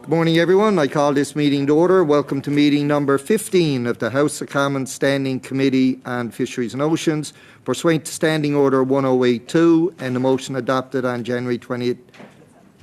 Good morning, everyone. I call this meeting to order. Welcome to meeting number 15 of the House of Commons Standing Committee on Fisheries and Oceans, pursuant to Standing Order 1082 and the motion adopted on January 20,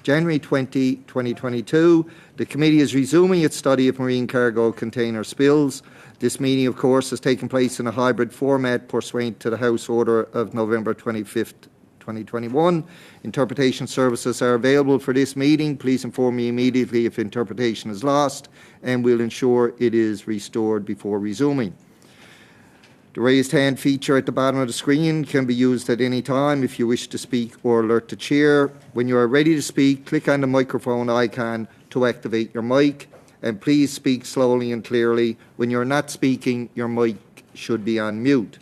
2022. The committee is resuming its study of marine cargo container spills. This meeting, of course, has taken place in a hybrid format pursuant to the House Order of November 25th, 2021. Interpretation services are available for this meeting. Please inform me immediately if interpretation is lost, and we'll ensure it is restored before resuming. The raised hand feature at the bottom of the screen can be used at any time if you wish to speak or alert the chair. When you are ready to speak, click on the microphone icon to activate your mic, and please speak slowly and clearly. When you're not speaking, your mic should be on mute.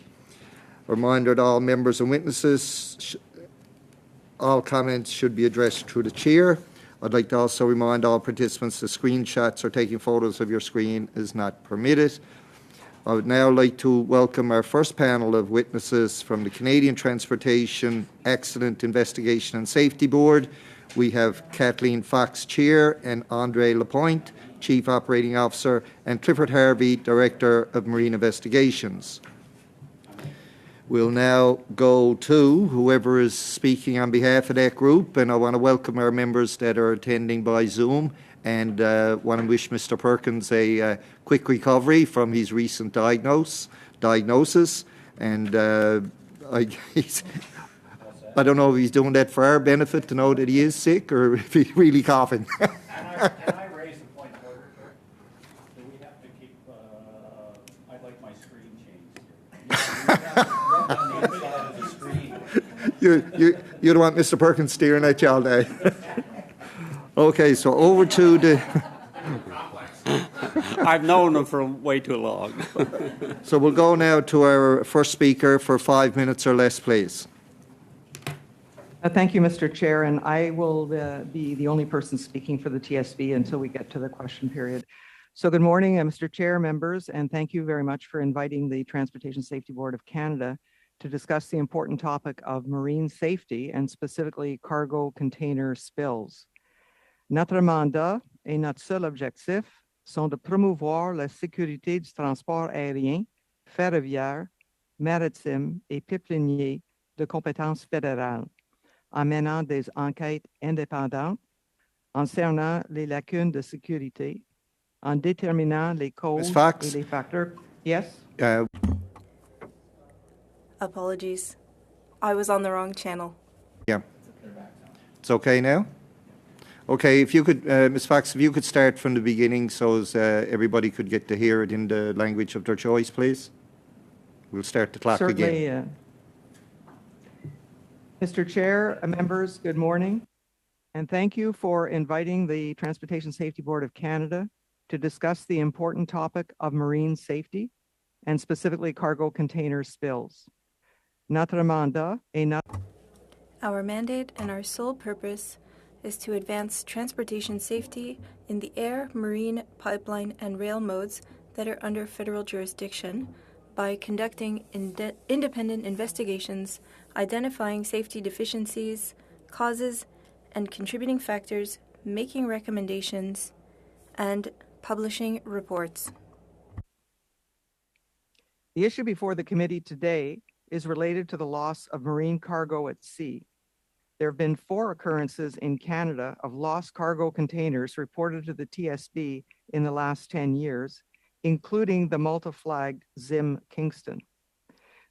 A reminder to all members and witnesses, all comments should be addressed through the chair. I'd like to also remind all participants that screenshots or taking photos of your screen is not permitted. I would now like to welcome our first panel of witnesses from the Canadian Transportation Accident Investigation and Safety Board. We have Kathleen Fox, Chair, and Andre Lapointe, Chief Operating Officer, and Clifford Harvey, Director of Marine Investigations. We'll now go to whoever is speaking on behalf of that group, and I want to welcome our members that are attending by Zoom, and want to wish Mr. Perkins a quick recovery from his recent diagnosis. And I don't know if he's doing that for our benefit to know that he is sick or if he's really coughing. Can I raise a point of order? Do we have to keep, I'd like my screen changed. You don't want Mr. Perkins steering at you all day. Okay, so over to the... I've known him for way too long. So we'll go now to our first speaker for 5 minutes or less, please. Thank you, Mr. Chair, and I will be the only person speaking for the TSB until we get to the question period. So good morning, Mr. Chair, members, and thank you very much for inviting the Transportation Safety Board of Canada to discuss the important topic of marine safety and specifically cargo container spills. Notre mandat et notre seul objectif sont de promouvoir la sécurité du transport aérien, ferroviaire, maritime et pipelinier de compétences fédérales, en menant des enquêtes indépendantes, en cernant les lacunes de sécurité, en déterminant les causes et les facteurs. Yes? Apologies. I was on the wrong channel. Yeah. It's okay now? Okay, if you could, Ms. Fox, if you could start from the beginning so as everybody could get to hear it in the language of their choice, please. We'll start the clock Certainly, again. Mr. Chair, members, good morning. And thank you for inviting the Transportation Safety Board of Canada to discuss the important topic of marine safety and specifically cargo container spills. Notre mandat et notre... Our mandate and our sole purpose is to advance transportation safety in the air, marine, pipeline, and rail modes that are under federal jurisdiction by conducting independent investigations, identifying safety deficiencies, causes, and contributing factors, making recommendations, and publishing reports. The issue before the committee today is related to the loss of marine cargo at sea. There have been 4 occurrences in Canada of lost cargo containers reported to the TSB in the last 10 years, including the Malta-flagged Zim Kingston.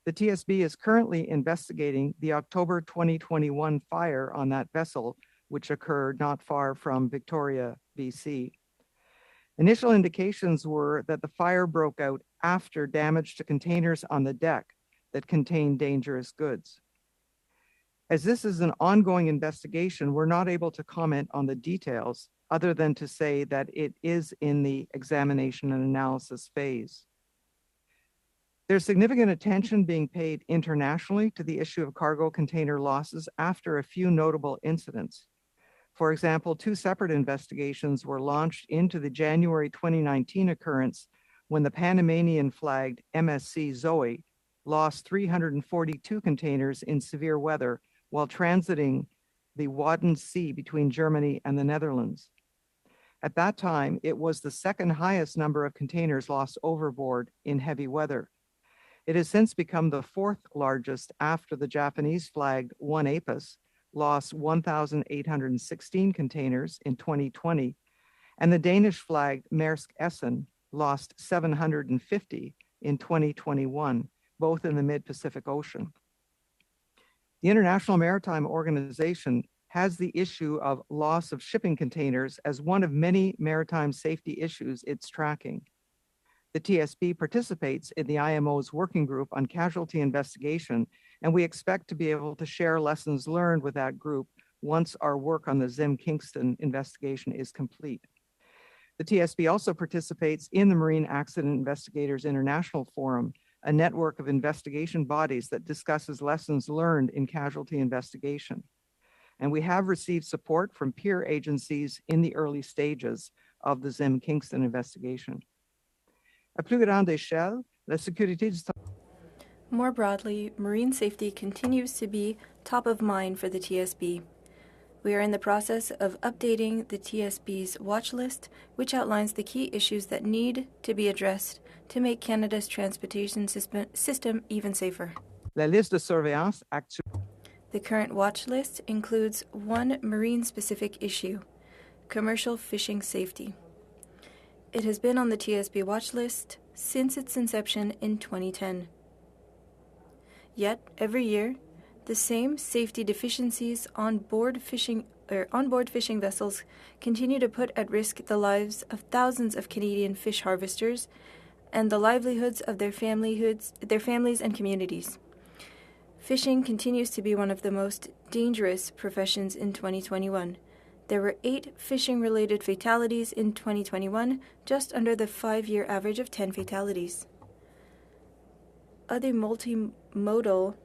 The TSB is currently investigating the October 2021 fire on that vessel, which occurred not far from Victoria, BC. Initial indications were that the fire broke out after damage to containers on the deck that contained dangerous goods. As this is an ongoing investigation, we're not able to comment on the details other than to say that it is in the examination and analysis phase. There's significant attention being paid internationally to the issue of cargo container losses after a few notable incidents. For example, 2 separate investigations were launched into the January 2019 occurrence when the Panamanian-flagged MSC Zoe lost 342 containers in severe weather while transiting the Wadden Sea between Germany and the Netherlands. At that time, it was the second highest number of containers lost overboard in heavy weather. It has since become the fourth largest after the Japanese flagged 1 APIS lost 1,816 containers in 2020, and the Danish flagged Maersk Essen lost 750 in 2021, both in the mid-Pacific Ocean. The International Maritime Organization has the issue of loss of shipping containers as one of many maritime safety issues it's tracking. The TSB participates in the IMO's working group on casualty investigation, and we expect to be able to share lessons learned with that group once our work on the Zim Kingston investigation is complete. The TSB also participates in the Marine Accident Investigators International Forum, a network of investigation bodies that discusses lessons learned in casualty investigation. And we have received support from peer agencies in the early stages of the Zim Kingston investigation. À plus grande échelle, la sécurité du More broadly, marine safety continues to be top of mind for the TSB. We are in the process of updating the TSB's watch list, which outlines the key issues that need to be addressed to make Canada's transportation system even safer. La liste de surveillance actuelle. The current watch list includes one marine-specific issue, commercial fishing safety. It has been on the TSB watch list since its inception in 2010. Yet, every year, the same safety deficiencies on board fishing vessels continue to put at risk the lives of thousands of Canadian fish harvesters and the livelihoods of their families and communities. Fishing continues to be one of the most dangerous professions in 2021. There were 8 fishing-related fatalities in 2021, just under the 5-year average of 10 fatalities. Other multimodal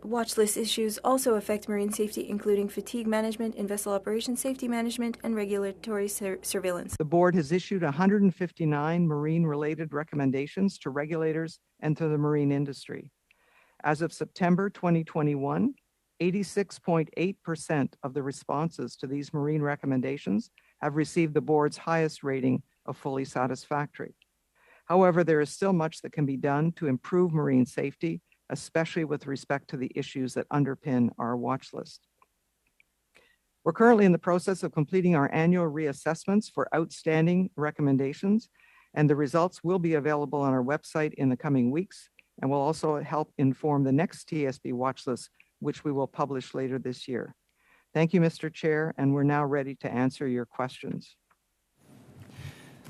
watch list issues also affect marine safety, including fatigue management, in-vessel operation safety management, and regulatory surveillance. The board has issued 159 marine-related recommendations to regulators and to the marine industry. As of September 2021, 86.8% of the responses to these marine recommendations have received the board's highest rating of fully satisfactory. However, there is still much that can be done to improve marine safety, especially with respect to the issues that underpin our watch list. We're currently in the process of completing our annual reassessments for outstanding recommendations, and the results will be available on our website in the coming weeks, and will also help inform the next TSB watch list, which we will publish later this year. Thank you, Mr. Chair, and we're now ready to answer your questions.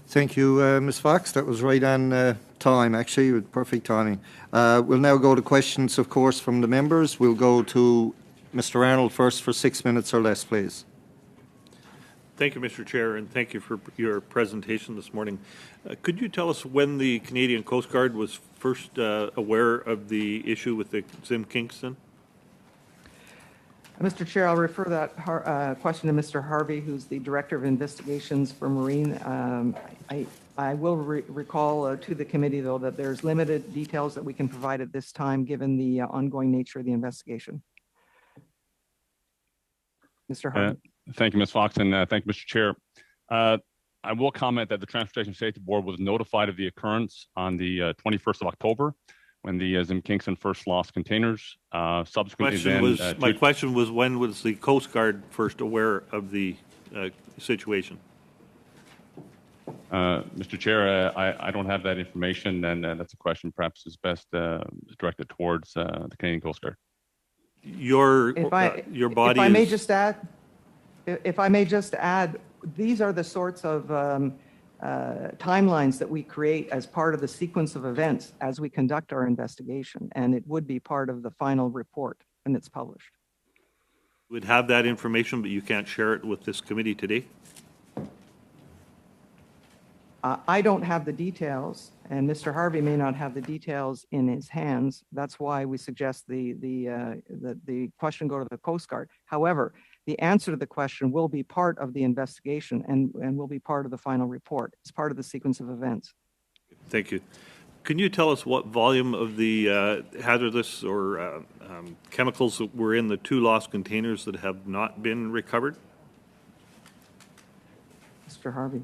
Thank you, Ms. Fox. That was right on time, actually, with perfect timing. We'll now go to questions, of course, from the members. We'll go to Mr. Arnold first for 6 minutes or less, please. Thank you, Mr. Chair, and thank you for your presentation this morning. Could you tell us when the Canadian Coast Guard was first aware of the issue with the Zim Kingston? Mr. Chair, I'll refer that question to Mr. Harvey, who's the Director of Investigations for Marine. I will recall to the committee, though, that there's limited details that we can provide at this time, given the ongoing nature of the investigation. Mr. Harvey. Thank you, Ms. Fox, and thank you, Mr. Chair. I will comment that the Transportation Safety Board was notified of the occurrence on the 21st of October, when the Zim Kingston first lost containers. Subsequently, my question was, when was the Coast Guard first aware of the situation? Mr. Chair, I don't have that information, and that's a question perhaps is best directed towards the Canadian Coast Guard. Your body. If I may just add, these are the sorts of timelines that we create as part of the sequence of events as we conduct our investigation, and it would be part of the final report when it's published. You would have that information, but you can't share it with this committee today? I don't have the details, and Mr. Harvey may not have the details in his hands. That's why we suggest the question go to the Coast Guard. However, the answer to the question will be part of the investigation and will be part of the final report. It's part of the sequence of events. Thank you. Can you tell us what volume of the hazardous or chemicals that were in the 2 lost containers that have not been recovered? Mr. Harvey.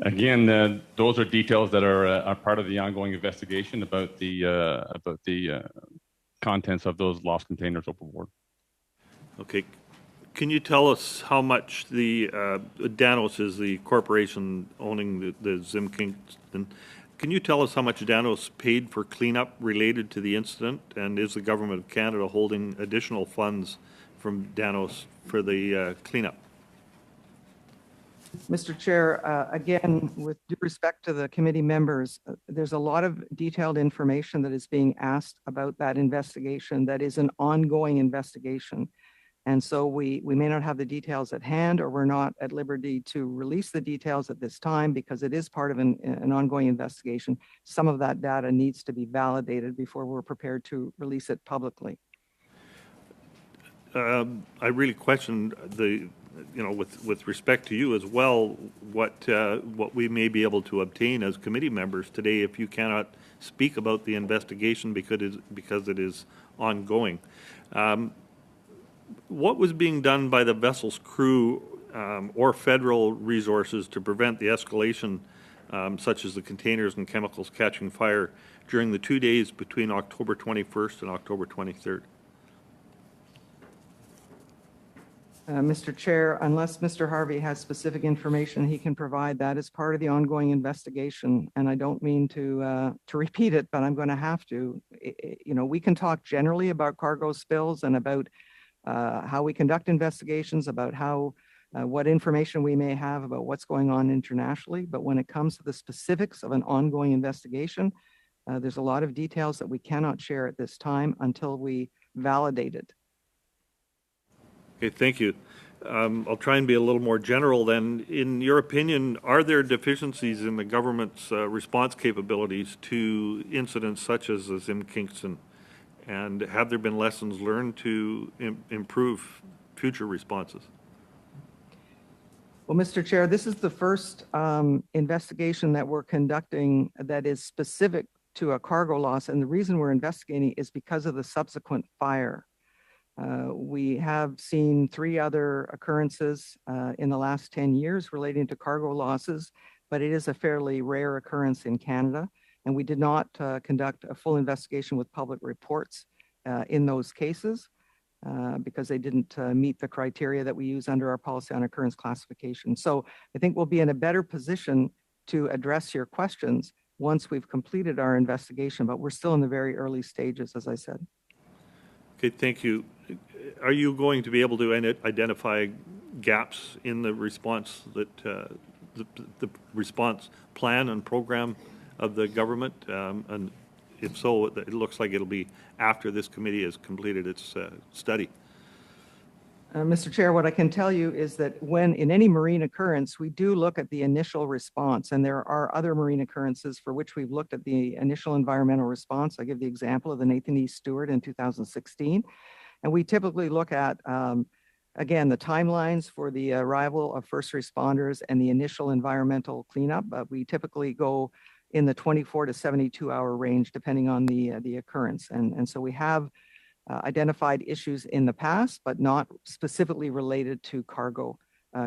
Again, those are details that are part of the ongoing investigation about the contents of those lost containers overboard. Okay. Can you tell us how much the Danos is the corporation owning the Zim Kingston? Can you tell us how much Danos paid for cleanup related to the incident? And is the Government of Canada holding additional funds from Danos for the cleanup? Mr. Chair, again, with due respect to the committee members, there's a lot of detailed information that is being asked about that investigation that is an ongoing investigation. And so we may not have the details at hand, or we're not at liberty to release the details at this time because it is part of an ongoing investigation. Some of that data needs to be validated before we're prepared to release it publicly. I really question with respect to you as well, what we may be able to obtain as committee members today if you cannot speak about the investigation because it is ongoing. What was being done by the vessel's crew or federal resources to prevent the escalation, such as the containers and chemicals catching fire, during the 2 days between October 21st and October 23rd? Mr. Chair, unless Mr. Harvey has specific information he can provide, that is part of the ongoing investigation. And I don't mean to repeat it, but I'm going to have to. We can talk generally about cargo spills and about how we conduct investigations, about how what information we may have about what's going on internationally. But when it comes to the specifics of an ongoing investigation, there's a lot of details that we cannot share at this time until we validate it. Okay, thank you. I'll try and be a little more general then. In your opinion, are there deficiencies in the government's response capabilities to incidents such as the Zim Kingston? And have there been lessons learned to improve future responses? Well, Mr. Chair, this is the first investigation that we're conducting that is specific to a cargo loss. And the reason we're investigating is because of the subsequent fire. We have seen 3 other occurrences in the last 10 years relating to cargo losses, but it is a fairly rare occurrence in Canada. And we did not conduct a full investigation with public reports in those cases because they didn't meet the criteria that we use under our policy on occurrence classification. So I think we'll be in a better position to address your questions once we've completed our investigation, but we're still in the very early stages, as I said. Okay, thank you. Are you going to be able to identify gaps in the response that the response plan and program of the government? And if so, it looks like it'll be after this committee has completed its study. Mr. Chair, what I can tell you is that when in any marine occurrence, we do look at the initial response, and there are other marine occurrences for which we've looked at the initial environmental response. I give the example of the Nathan E. Stewart in 2016. And we typically look at, again, the timelines for the arrival of first responders and the initial environmental cleanup. But we typically go in the 24 to 72 hour range, depending on the occurrence. And so we have identified issues in the past, but not specifically related to cargo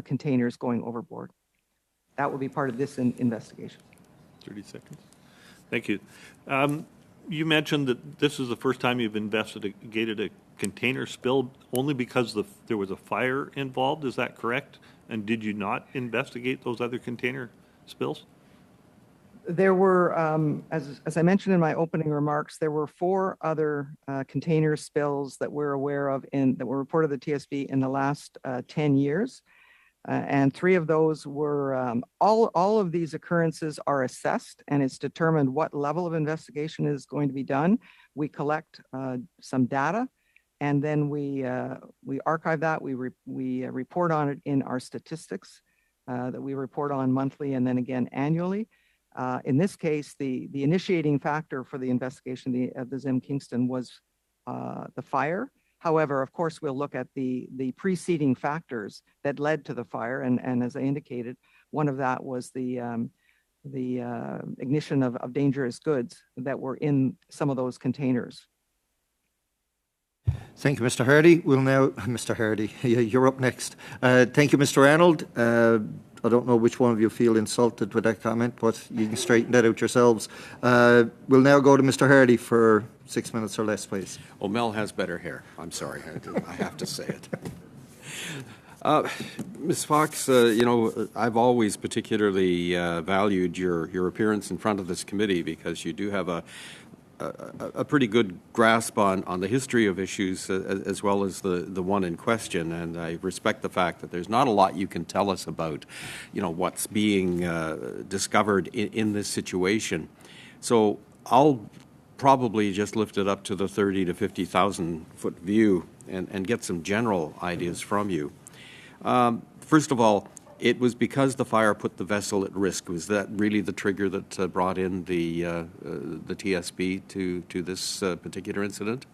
containers going overboard. That will be part of this investigation. 30 seconds. Thank you. You mentioned that this is the first time you've investigated a container spill only because there was a fire involved. Is that correct? And did you not investigate those other container spills? There were, as I mentioned in my opening remarks, there were 4 other container spills that we're aware of that were reported to the TSB in the last 10 years. And 3 of those were, all of these occurrences are assessed, and it's determined what level of investigation is going to be done. We collect some data, and then we archive that. We report on it in our statistics that we report on monthly and then again annually. In this case, the initiating factor for the investigation of the Zim Kingston was the fire. However, of course, we'll look at the preceding factors that led to the fire. And as I indicated, one of that was the ignition of dangerous goods that were in some of those containers. Thank you, Mr. Hardy. We'll now, Mr. Hardy, you're up next. Thank you, Mr. Arnold. I don't know which one of you feel insulted with that comment, but you can straighten that out yourselves. We'll now go to Mr. Hardy for 6 minutes or less, please. Well, Mel has better hair. I'm sorry. I have to say it. Ms. Fox, I've always particularly valued your appearance in front of this committee because you do have a pretty good grasp on the history of issues as well as the one in question, and I respect the fact that there's not a lot you can tell us about, what's being discovered in this situation. So I'll probably just lift it up to the 30 to 50,000 foot view and get some general ideas from you. First of all, it was because the fire put the vessel at risk. Was that really the trigger that brought in the TSB to this particular incident?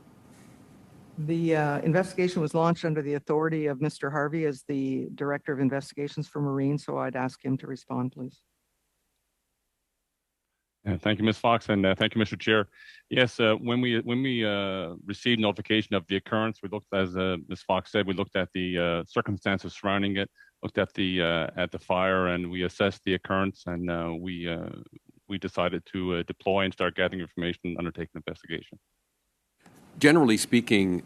The investigation was launched under the authority of Mr. Harvey as the Director of Investigations for Marine, so I'd ask him to respond, please. Thank you, Ms. Fox, and thank you, Mr. Chair. Yes, when we received notification of the occurrence, we looked, as Ms. Fox said, we looked at the circumstances surrounding it, looked at the fire, and we assessed the occurrence, and we decided to deploy and start gathering information and undertake an investigation. Generally speaking,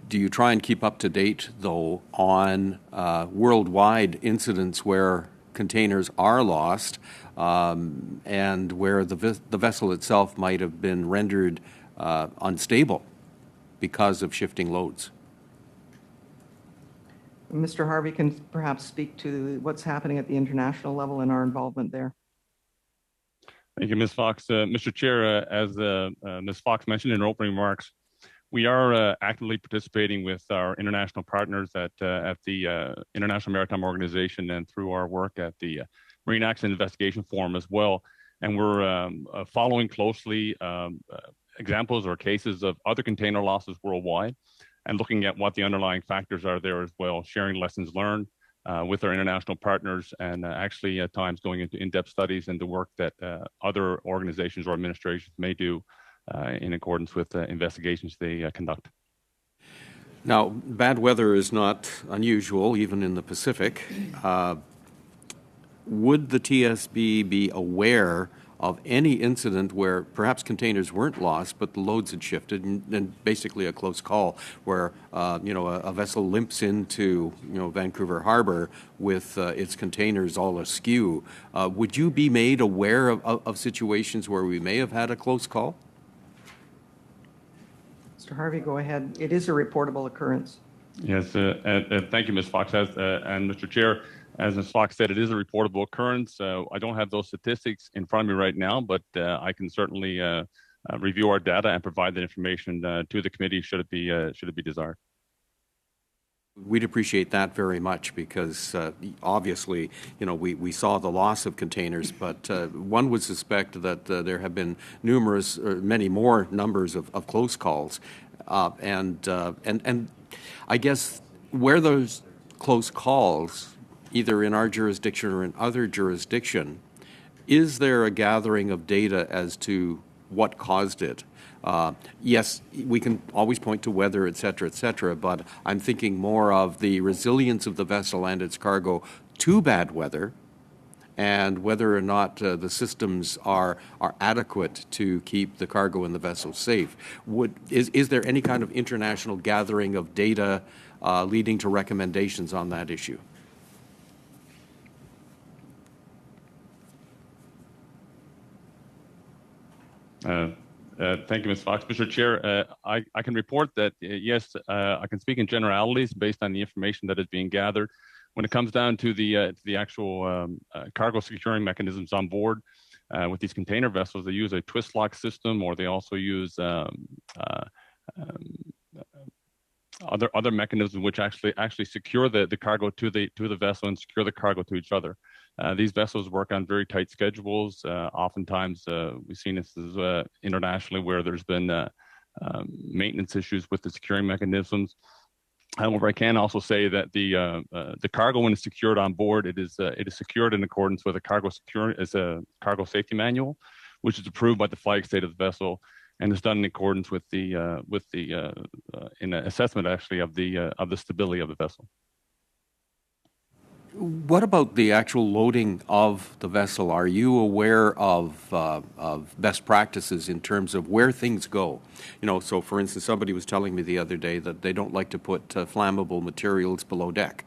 do you try and keep up to date, though, on worldwide incidents where containers are lost and where the vessel itself might have been rendered unstable because of shifting loads? Mr. Harvey can perhaps speak to what's happening at the international level and our involvement there. Thank you, Ms. Fox. Mr. Chair, as Ms. Fox mentioned in her opening remarks, we are actively participating with our international partners at the International Maritime Organization and through our work at the Marine Accident Investigation Forum as well. And we're following closely examples or cases of other container losses worldwide and looking at what the underlying factors are there as well, sharing lessons learned with our international partners, and actually at times going into in-depth studies into work that other organizations or administrations may do in accordance with the investigations they conduct. Now, bad weather is not unusual, even in the Pacific. Would the TSB be aware of any incident where perhaps containers weren't lost, but the loads had shifted, and basically a close call where a vessel limps into Vancouver Harbor with its containers all askew? Would you be made aware of situations where we may have had a close call? Mr. Harvey, go ahead. It is a reportable occurrence. Yes, thank you, Ms. Fox. And Mr. Chair, as Ms. Fox said, it is a reportable occurrence. I don't have those statistics in front of me right now, but I can certainly review our data and provide that information to the committee should it be desired. We'd appreciate that very much because obviously, we saw the loss of containers, but one would suspect that there have been many more numbers of close calls, and I guess where those close calls, either in our jurisdiction or in other jurisdiction, is there a gathering of data as to what caused it? Yes, we can always point to weather, et cetera, but I'm thinking more of the resilience of the vessel and its cargo to bad weather, and whether or not the systems are adequate to keep the cargo and the vessel safe. Is there any kind of international gathering of data leading to recommendations on that issue? Thank you, Ms. Fox. Mr. Chair, I can report that, yes, I can speak in generalities based on the information that is being gathered. When it comes down to the actual cargo securing mechanisms on board with these container vessels, they use a twist lock system, or they also use other mechanisms which actually secure the cargo to the vessel and secure the cargo to each other. These vessels work on very tight schedules. Oftentimes, we've seen this internationally where there's been maintenance issues with the securing mechanisms. However, I can also say that the cargo, when it's secured on board, it is secured in accordance with a cargo safety manual, which is approved by the flag state of the vessel, and is done in accordance with the in an assessment actually of the stability of the vessel. What about the actual loading of the vessel? Are you aware of best practices in terms of where things go? You know, so for instance, somebody was telling me the other day that they don't like to put flammable materials below deck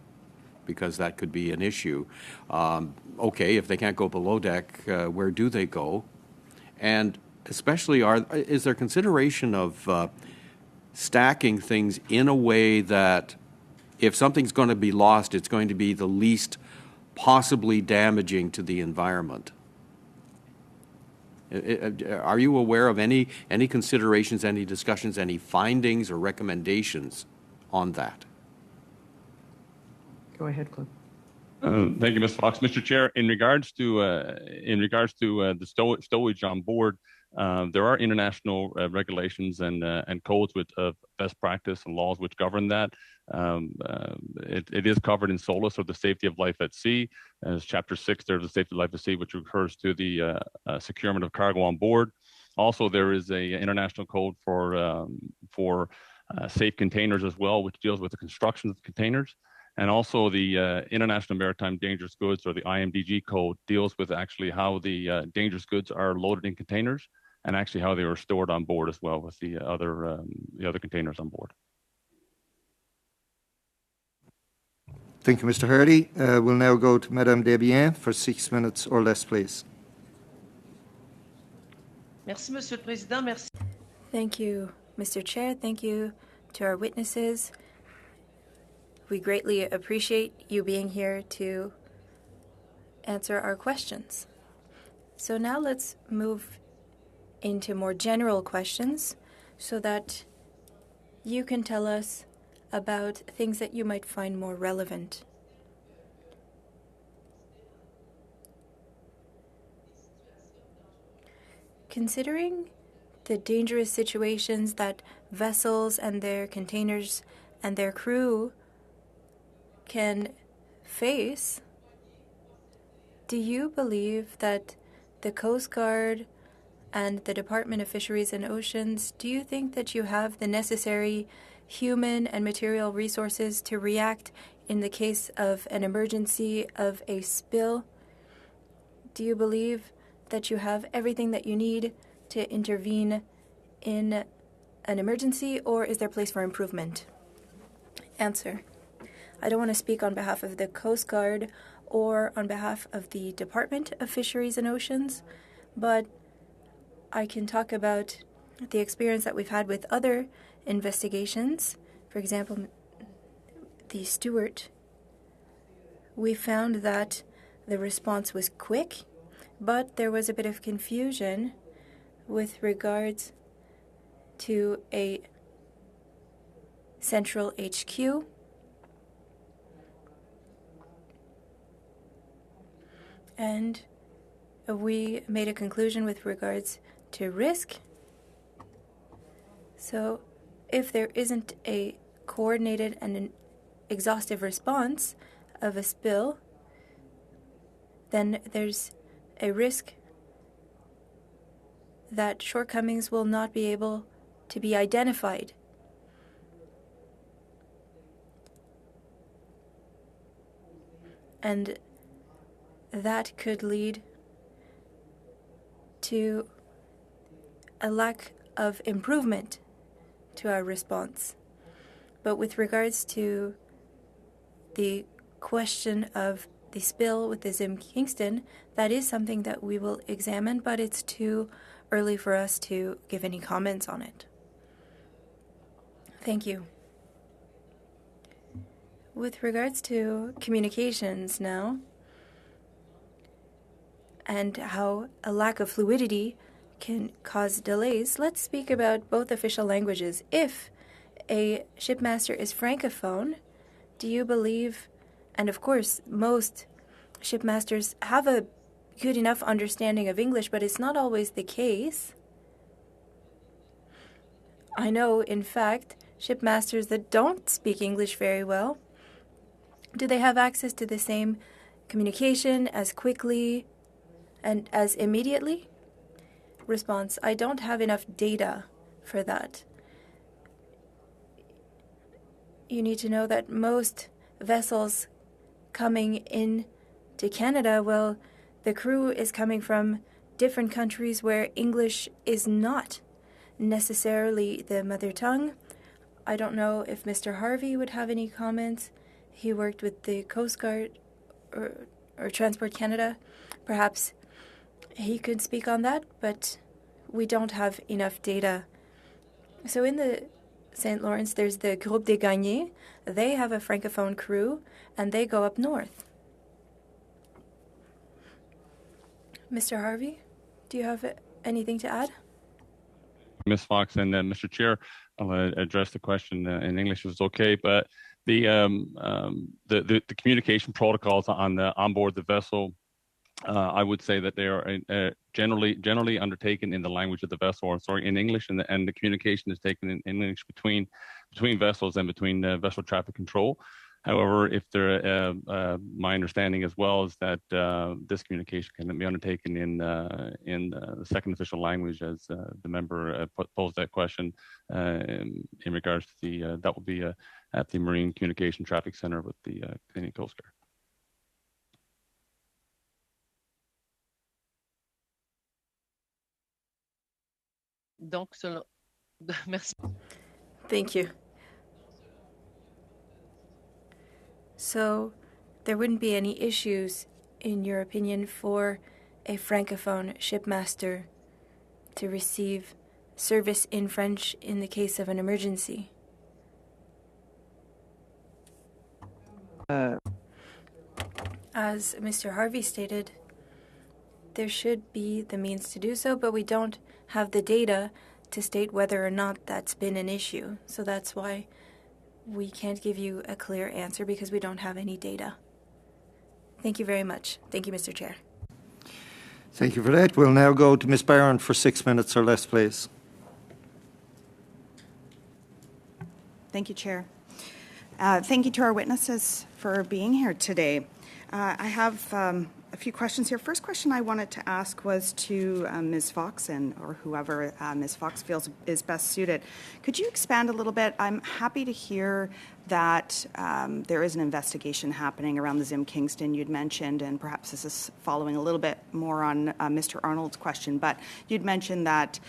because that could be an issue. Okay, if they can't go below deck, where do they go? And especially, is there consideration of stacking things in a way that if something's going to be lost, it's going to be the least possibly damaging to the environment? Are you aware of any considerations, any discussions, any findings or recommendations on that? Go ahead, Cliff. Thank you, Ms. Fox. Mr. Chair, in regards to the stowage on board, there are international regulations and codes with best practice and laws which govern that. It is covered in SOLAS, or the safety of life at sea. As Chapter 6, there's the safety of life at sea, which refers to the securement of cargo on board. Also, there is a international code for safe containers as well, which deals with the construction of containers. And also the International Maritime Dangerous Goods, or the IMDG code, deals with actually how the dangerous goods are loaded in containers, and actually how they are stored on board as well with the other containers on board. Thank you, Mr. Hardy. We'll now go to Madame Desbiens for 6 minutes or less, please. Merci, Monsieur le Président. Merci. Thank you, Mr. Chair. Thank you to our witnesses. We greatly appreciate you being here to answer our questions. So now let's move into more general questions so that you can tell us about things that you might find more relevant. Considering the dangerous situations that vessels and their containers and their crew can face, do you believe that the Coast Guard and the Department of Fisheries and Oceans, do you think that you have the necessary human and material resources to react in the case of an emergency, of a spill? Do you believe that you have everything that you need to intervene in an emergency, or is there place for improvement? Answer: I don't want to speak on behalf of the Coast Guard or on behalf of the Department of Fisheries and Oceans, but I can talk about the experience that we've had with other investigations. For example, the Stewart. We found that the response was quick, but there was a bit of confusion with regards to a central HQ. And we made a conclusion with regards to risk. So if there isn't a coordinated and an exhaustive response of a spill, then there's a risk that shortcomings will not be able to be identified. And that could lead to a lack of improvement to our response. But with regards to the question of the spill with the Zim Kingston, that is something that we will examine, but it's too early for us to give any comments on it. Thank you. With regards to communications now, and how a lack of fluidity can cause delays, let's speak about both official languages. If a shipmaster is francophone, do you believe, and of course most shipmasters have a good enough understanding of English, but it's not always the case. I know, in fact, shipmasters that don't speak English very well, do they have access to the same communication as quickly and as immediately? Response: I don't have enough data for that. You need to know that most vessels coming in to Canada, well, the crew is coming from different countries where English is not necessarily the mother tongue. I don't know if Mr. Harvey would have any comments. He worked with the Coast Guard or Transport Canada. Perhaps he could speak on that, but we don't have enough data. So in the St. Lawrence, there's the Groupe des Gagnés. They have a Francophone crew, and they go up north. Mr. Harvey, do you have anything to add? Ms. Fox and Mr. Chair, I'll address the question in English if it's okay. But the communication protocols on board the vessel, I would say that they are generally undertaken in the language of the vessel, or sorry, in English, and the communication is taken in English between vessels and between vessel traffic control. However, if there, my understanding as well is that this communication can be undertaken in the second official language, as the member posed that question in regards to that will be at the Marine Communication Traffic Center with the Canadian Coast Guard. Donc, merci. Thank you. So there wouldn't be any issues, in your opinion, for a Francophone shipmaster to receive service in French in the case of an emergency? As Mr. Harvey stated, there should be the means to do so, but we don't have the data to state whether or not that's been an issue. So that's why we can't give you a clear answer, because we don't have any data. Thank you very much. Thank you, Mr. Chair. Thank you for that. We'll now go to Ms. Barron for 6 minutes or less, please. Thank you, Chair. Thank you to our witnesses for being here today. I have a few questions here. First question I wanted to ask was to Ms. Fox, or whoever Ms. Fox feels is best suited. Could you expand a little bit? I'm happy to hear that there is an investigation happening around the Zim Kingston you'd mentioned, and perhaps this is following a little bit more on Mr. Arnold's question, but you'd mentioned that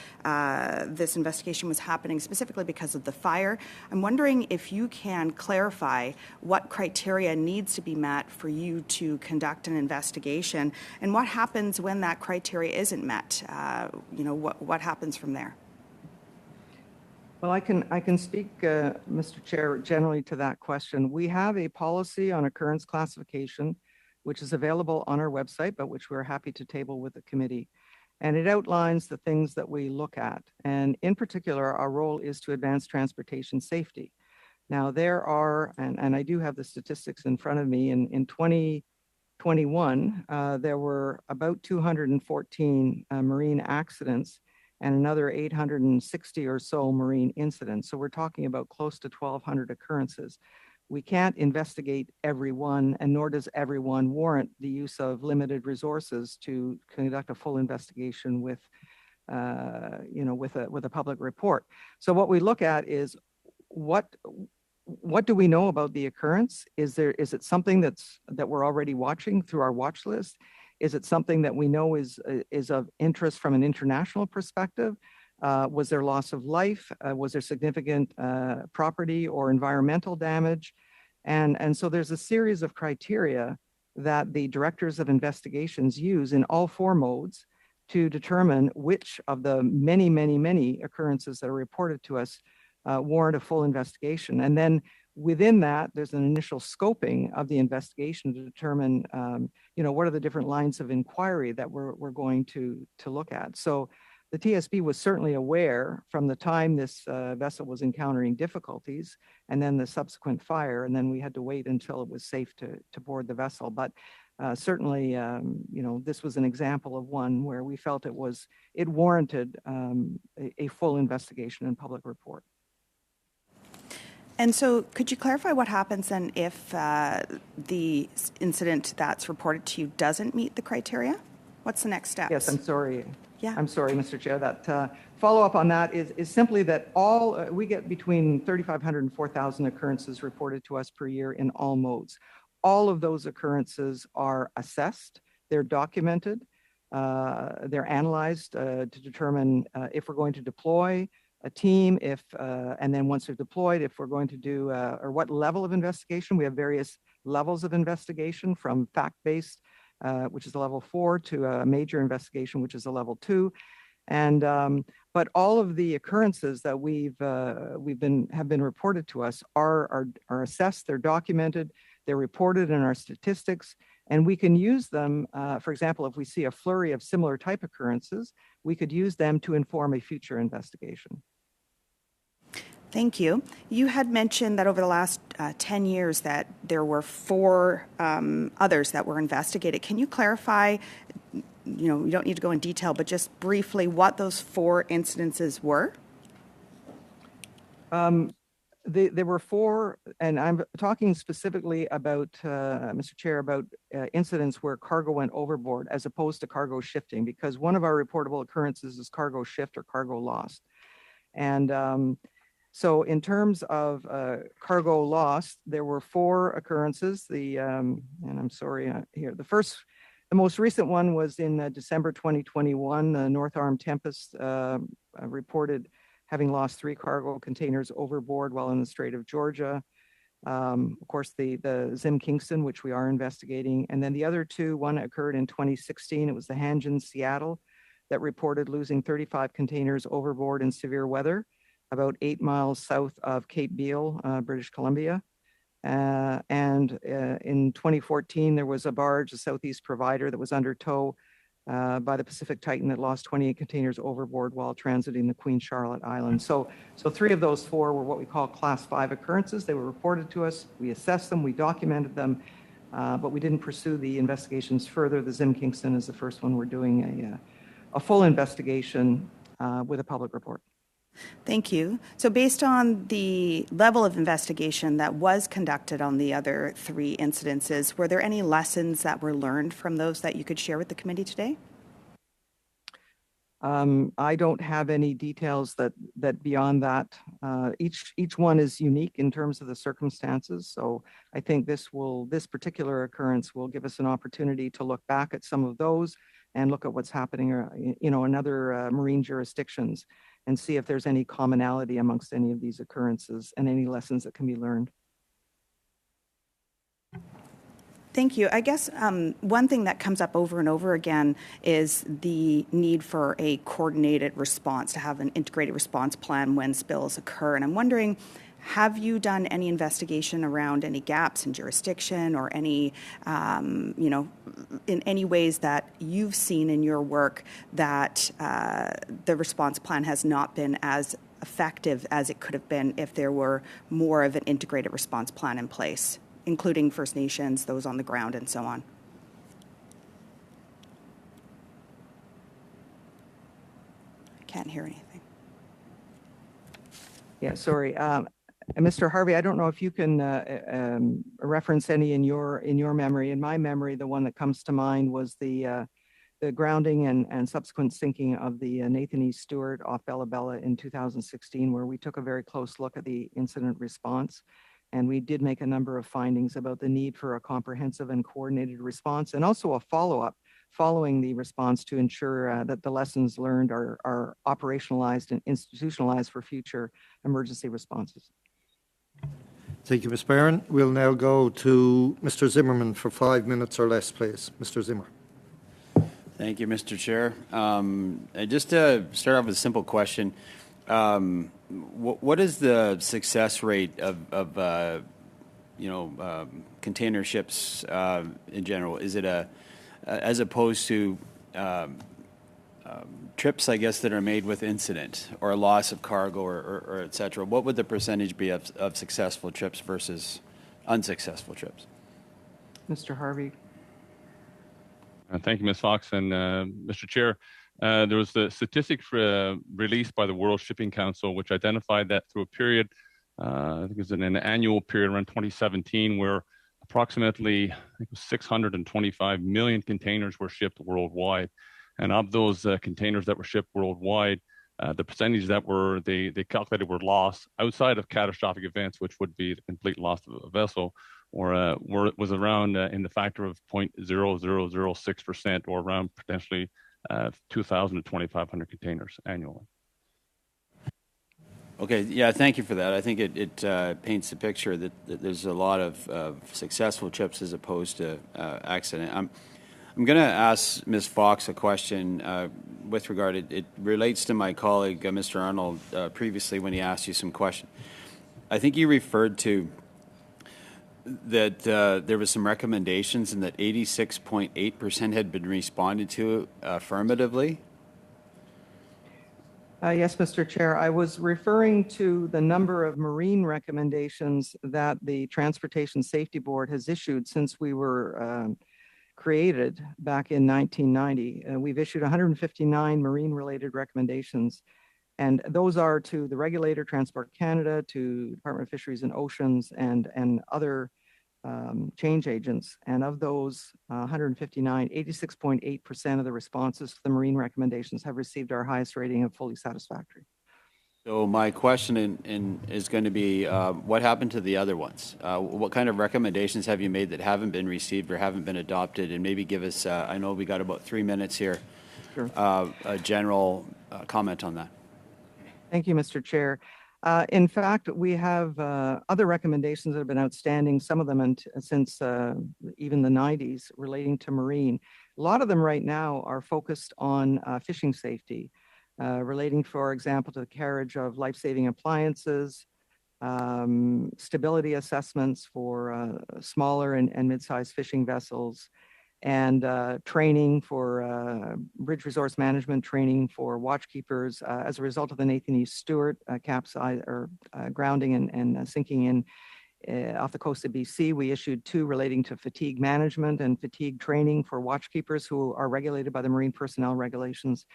this investigation was happening specifically because of the fire. I'm wondering if you can clarify what criteria needs to be met for you to conduct an investigation, and what happens when that criteria isn't met. What happens from there? Well, I can speak, Mr. Chair, generally to that question. We have a policy on occurrence classification, which is available on our website, but which we're happy to table with the committee. And it outlines the things that we look at. And in particular, our role is to advance transportation safety. Now, there are, and I do have the statistics in front of me, in 2021, there were about 214 marine accidents and another 860 or so marine incidents. So we're talking about close to 1,200 occurrences. We can't investigate every one, and nor does everyone warrant the use of limited resources to conduct a full investigation with a public report. So what we look at is what do we know about the occurrence? Is it something that we're already watching through our watch list? Is it something that we know is of interest from an international perspective? Was there loss of life? Was there significant property or environmental damage? And so there's a series of criteria that the directors of investigations use in all four modes to determine which of the many, many, many occurrences that are reported to us warrant a full investigation. And then within that, there's an initial scoping of the investigation to determine, what are the different lines of inquiry that we're going to look at. So the TSB was certainly aware from the time this vessel was encountering difficulties, and then the subsequent fire, and then we had to wait until it was safe to board the vessel. But certainly, this was an example of one where we felt it warranted a full investigation and public report. And so could you clarify what happens then if the incident that's reported to you doesn't meet the criteria? What's the next steps? Yes, I'm sorry. Yeah. I'm sorry, Mr. Chair. That follow-up on that is simply that we get between 3,500 and 4,000 occurrences reported to us per year in all modes. All of those occurrences are assessed, they're documented, they're analyzed to determine if we're going to deploy a team, and then once they're deployed, if we're going to do, or what level of investigation. We have various levels of investigation, from fact-based, which is a level 4, to a major investigation, which is a level 2. And but all of the occurrences that have been reported to us are assessed, they're documented, they're reported in our statistics, and we can use them. For example, if we see a flurry of similar type occurrences, we could use them to inform a future investigation. Thank you. You had mentioned that over the last 10 years that there were 4 others that were investigated. Can you clarify, you don't need to go in detail, but just briefly what those 4 incidences were? There were 4, and I'm talking specifically about, Mr. Chair, about incidents where cargo went overboard as opposed to cargo shifting, because one of our reportable occurrences is cargo shift or cargo lost. And so in terms of cargo lost, there were 4 occurrences. And I'm sorry here, the most recent one was in December 2021. The North Arm Tempest reported having lost 3 cargo containers overboard while in the Strait of Georgia. Of course, the Zim Kingston, which we are investigating. And then the other 2, one occurred in 2016. It was the Hanjin Seattle that reported losing 35 containers overboard in severe weather, about 8 miles south of Cape Beale, British Columbia. And in 2014, there was a barge, a Southeast Provider, that was under tow by the Pacific Titan that lost 28 containers overboard while transiting the Queen Charlotte Island. So 3 of those 4 were what we call Class 5 occurrences. They were reported to us. We assessed them. We documented them. But we didn't pursue the investigations further. The Zim Kingston is the first one. We're doing a full investigation with a public report. Thank you. So based on the level of investigation that was conducted on the other 3 incidences, were there any lessons that were learned from those that you could share with the committee today? I don't have any details that beyond that. Each one is unique in terms of the circumstances. So I think this particular occurrence will give us an opportunity to look back at some of those and look at what's happening, in other marine jurisdictions, and see if there's any commonality amongst any of these occurrences and any lessons that can be learned. Thank you. I guess one thing that comes up over and over again is the need for a coordinated response, to have an integrated response plan when spills occur. And I'm wondering, have you done any investigation around any gaps in jurisdiction or any, in any ways that you've seen in your work that the response plan has not been as effective as it could have been if there were more of an integrated response plan in place, including First Nations, those on the ground, and so on? I can't hear anything. Yeah, sorry. Mr. Harvey, I don't know if you can reference any in your memory. In my memory, the one that comes to mind was the grounding and subsequent sinking of the Nathan E. Stewart off Bella Bella in 2016, where we took a very close look at the incident response. And we did make a number of findings about the need for a comprehensive and coordinated response, and also a follow-up following the response to ensure that the lessons learned are operationalized and institutionalized for future emergency responses. Thank you, Ms. Barron. We'll now go to Mr. Zimmerman for 5 minutes or less, please. Mr. Zimmer. Thank you, Mr. Chair. Just to start off with a simple question, what is the success rate of container ships in general? Is it as opposed to trips, I guess, that are made with incident or a loss of cargo or et cetera? What would the percentage be of successful trips versus unsuccessful trips? Mr. Harvey. Thank you, Ms. Fox. And Mr. Chair, there was the statistics released by the World Shipping Council, which identified that through a period I think it was in an annual period around 2017 where approximately, I think it was 625 million containers were shipped worldwide. And of those containers that were shipped worldwide, the percentage that they calculated were lost outside of catastrophic events, which would be the complete loss of a vessel, was around in the factor of 0.0006%, or around potentially 2,000 to 2,500 containers annually. Okay, yeah, thank you for that. I think it paints the picture that there's a lot of successful trips as opposed to accident. I'm going to ask Ms. Fox a question with regard. It relates to my colleague, Mr. Arnold, previously when he asked you some question. I think you referred to that there was some recommendations and that 86.8% had been responded to affirmatively. Yes, Mr. Chair. I was referring to the number of marine recommendations that the Transportation Safety Board has issued since we were created back in 1990. We've issued 159 marine-related recommendations, and those are to the regulator, Transport Canada, to Department of Fisheries and Oceans, and other change agents. And of those 159, 86.8% of the responses to the marine recommendations have received our highest rating of fully satisfactory. So my question is going to be, what happened to the other ones? What kind of recommendations have you made that haven't been received or haven't been adopted? And maybe give us, I know we got about 3 minutes here, Sure. A general comment on that. Thank you, Mr. Chair. In fact, we have other recommendations that have been outstanding, some of them since even the 90s, relating to marine. A lot of them right now are focused on fishing safety, relating, for example, to the carriage of life-saving appliances, stability assessments for smaller and mid-sized fishing vessels, and training for bridge resource management training for watchkeepers as a result of the Nathan E. Stewart capsize or grounding and sinking in off the coast of BC. We issued 2 relating to fatigue management and fatigue training for watchkeepers who are regulated by the Marine Personnel Regulations.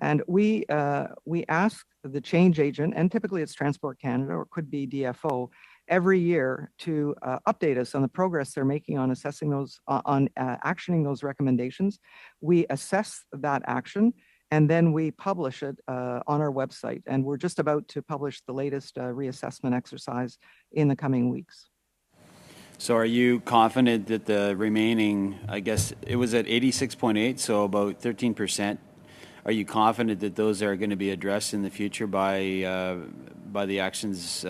And we ask the change agent, and typically it's Transport Canada or could be DFO, every year to update us on the progress they're making on assessing those, actioning those recommendations. We assess that action, and then we publish it on our website. And we're just about to publish the latest reassessment exercise in the coming weeks. So are you confident that the remaining, I guess it was at 86.8, so about 13%, are you confident that those are going to be addressed in the future by the actions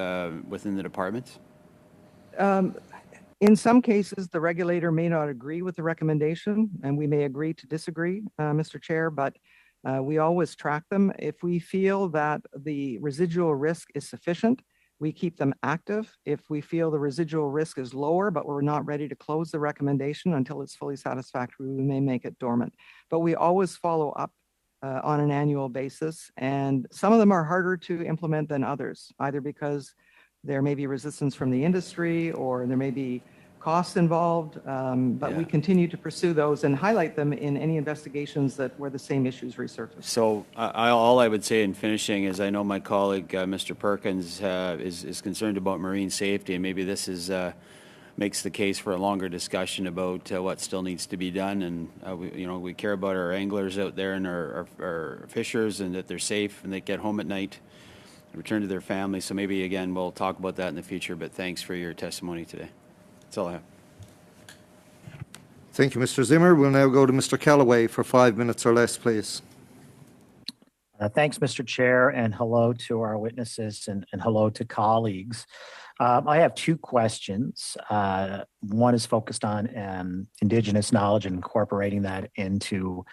within the department? In some cases, the regulator may not agree with the recommendation, and we may agree to disagree, Mr. Chair, but we always track them. If we feel that the residual risk is sufficient, we keep them active. If we feel the residual risk is lower, but we're not ready to close the recommendation until it's fully satisfactory, we may make it dormant. But we always follow up on an annual basis, and some of them are harder to implement than others, either because there may be resistance from the industry or there may be costs involved, but we continue to pursue those and highlight them in any investigations where the same issues resurface. So all I would say in finishing is I know my colleague, Mr. Perkins, is concerned about marine safety, and maybe this makes the case for a longer discussion about what still needs to be done. And we care about our anglers out there and our fishers, and that they're safe and they get home at night and return to their families. So maybe again we'll talk about that in the future. But thanks for your testimony today. That's all I have. Thank you, Mr. Zimmer. We'll now go to Mr. Callaway for 5 minutes or less, please. Thanks, Mr. Chair, and hello to our witnesses and hello to colleagues. I have 2 questions. One is focused on Indigenous knowledge and incorporating that into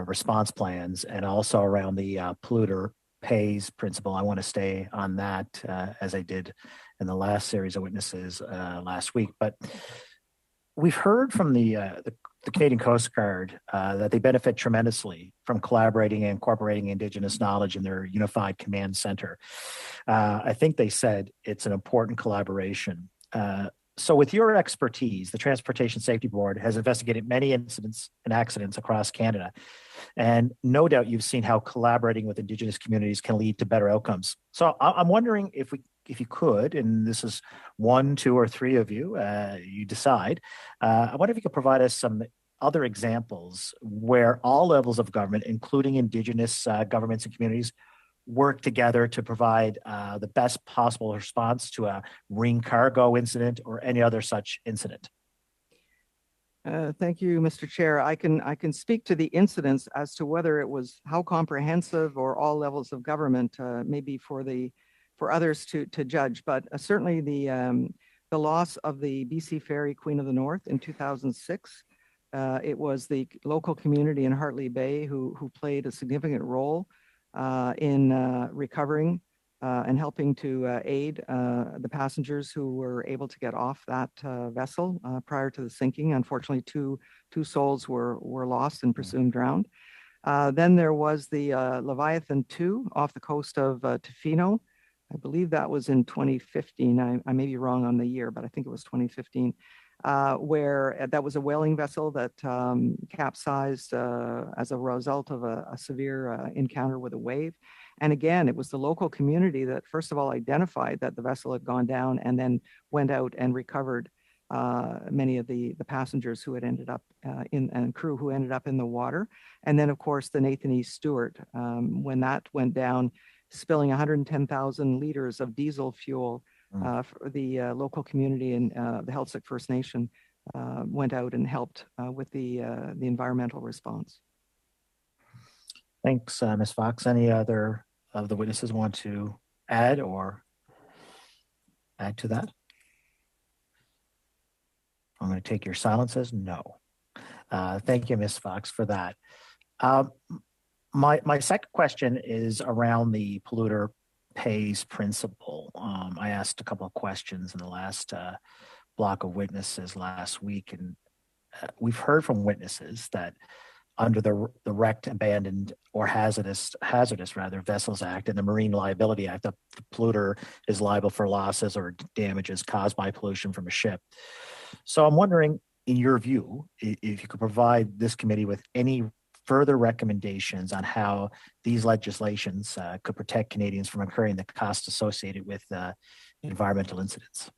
response plans, and also around the polluter pays principle. I want to stay on that as I did in the last series of witnesses last week. But we've heard from the Canadian Coast Guard that they benefit tremendously from collaborating and incorporating Indigenous knowledge in their unified command center. I think they said it's an important collaboration. So with your expertise, the Transportation Safety Board has investigated many incidents and accidents across Canada. And no doubt you've seen how collaborating with Indigenous communities can lead to better outcomes. So I'm wondering if we if you could, and this is one, two, or three of you, you decide. I wonder if you could provide us some other examples where all levels of government, including Indigenous governments and communities, work together to provide the best possible response to a marine cargo incident or any other such incident. Thank you, Mr. Chair. I can speak to the incidents as to whether it was how comprehensive or all levels of government, maybe for others to judge. But certainly the loss of the BC Ferry Queen of the North in 2006. It was the local community in Hartley Bay who played a significant role in recovering and helping to aid the passengers who were able to get off that vessel prior to the sinking. Unfortunately, two souls were lost and presumed drowned. Then there was the Leviathan 2 off the coast of Tofino. I believe that was in 2015. I may be wrong on the year, but I think it was 2015. Where that was a whaling vessel that capsized as a result of a severe encounter with a wave. And again, it was the local community that first of all identified that the vessel had gone down and then went out and recovered many of the passengers who had ended up and crew who ended up in the water. And then of course the Nathan E. Stewart, when that went down, spilling 110,000 liters of diesel fuel. For the local community and the Heiltsuk First Nation went out and helped with the environmental response. Thanks, Ms. Fox. Any other of the witnesses want to add to that? I'm going to take your silence as no. Thank you, Ms. Fox, for that. My second question is around the polluter pays principle. I asked a couple of questions in the last block of witnesses last week, and we've heard from witnesses that under the Wrecked, Abandoned, or Hazardous Vessels Act and the Marine Liability Act, the polluter is liable for losses or damages caused by pollution from a ship. So I'm wondering, in your view, if you could provide this committee with any further recommendations on how these legislations could protect Canadians from incurring the costs associated with environmental incidents.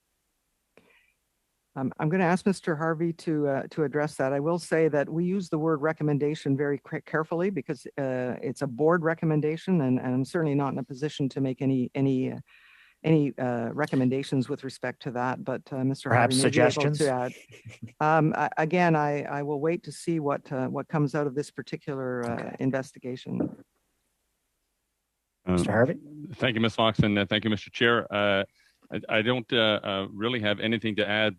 I'm going to ask Mr. Harvey to address that. I will say that we use the word recommendation very carefully because it's a board recommendation, and I'm certainly not in a position to make any recommendations with respect to that. But Mr. Perhaps Harvey may suggestions be able to add. Again, I will wait to see what comes out of this particular investigation. Mr. Harvey? Thank you, Ms. Fox, and thank you, Mr. Chair. I don't really have anything to add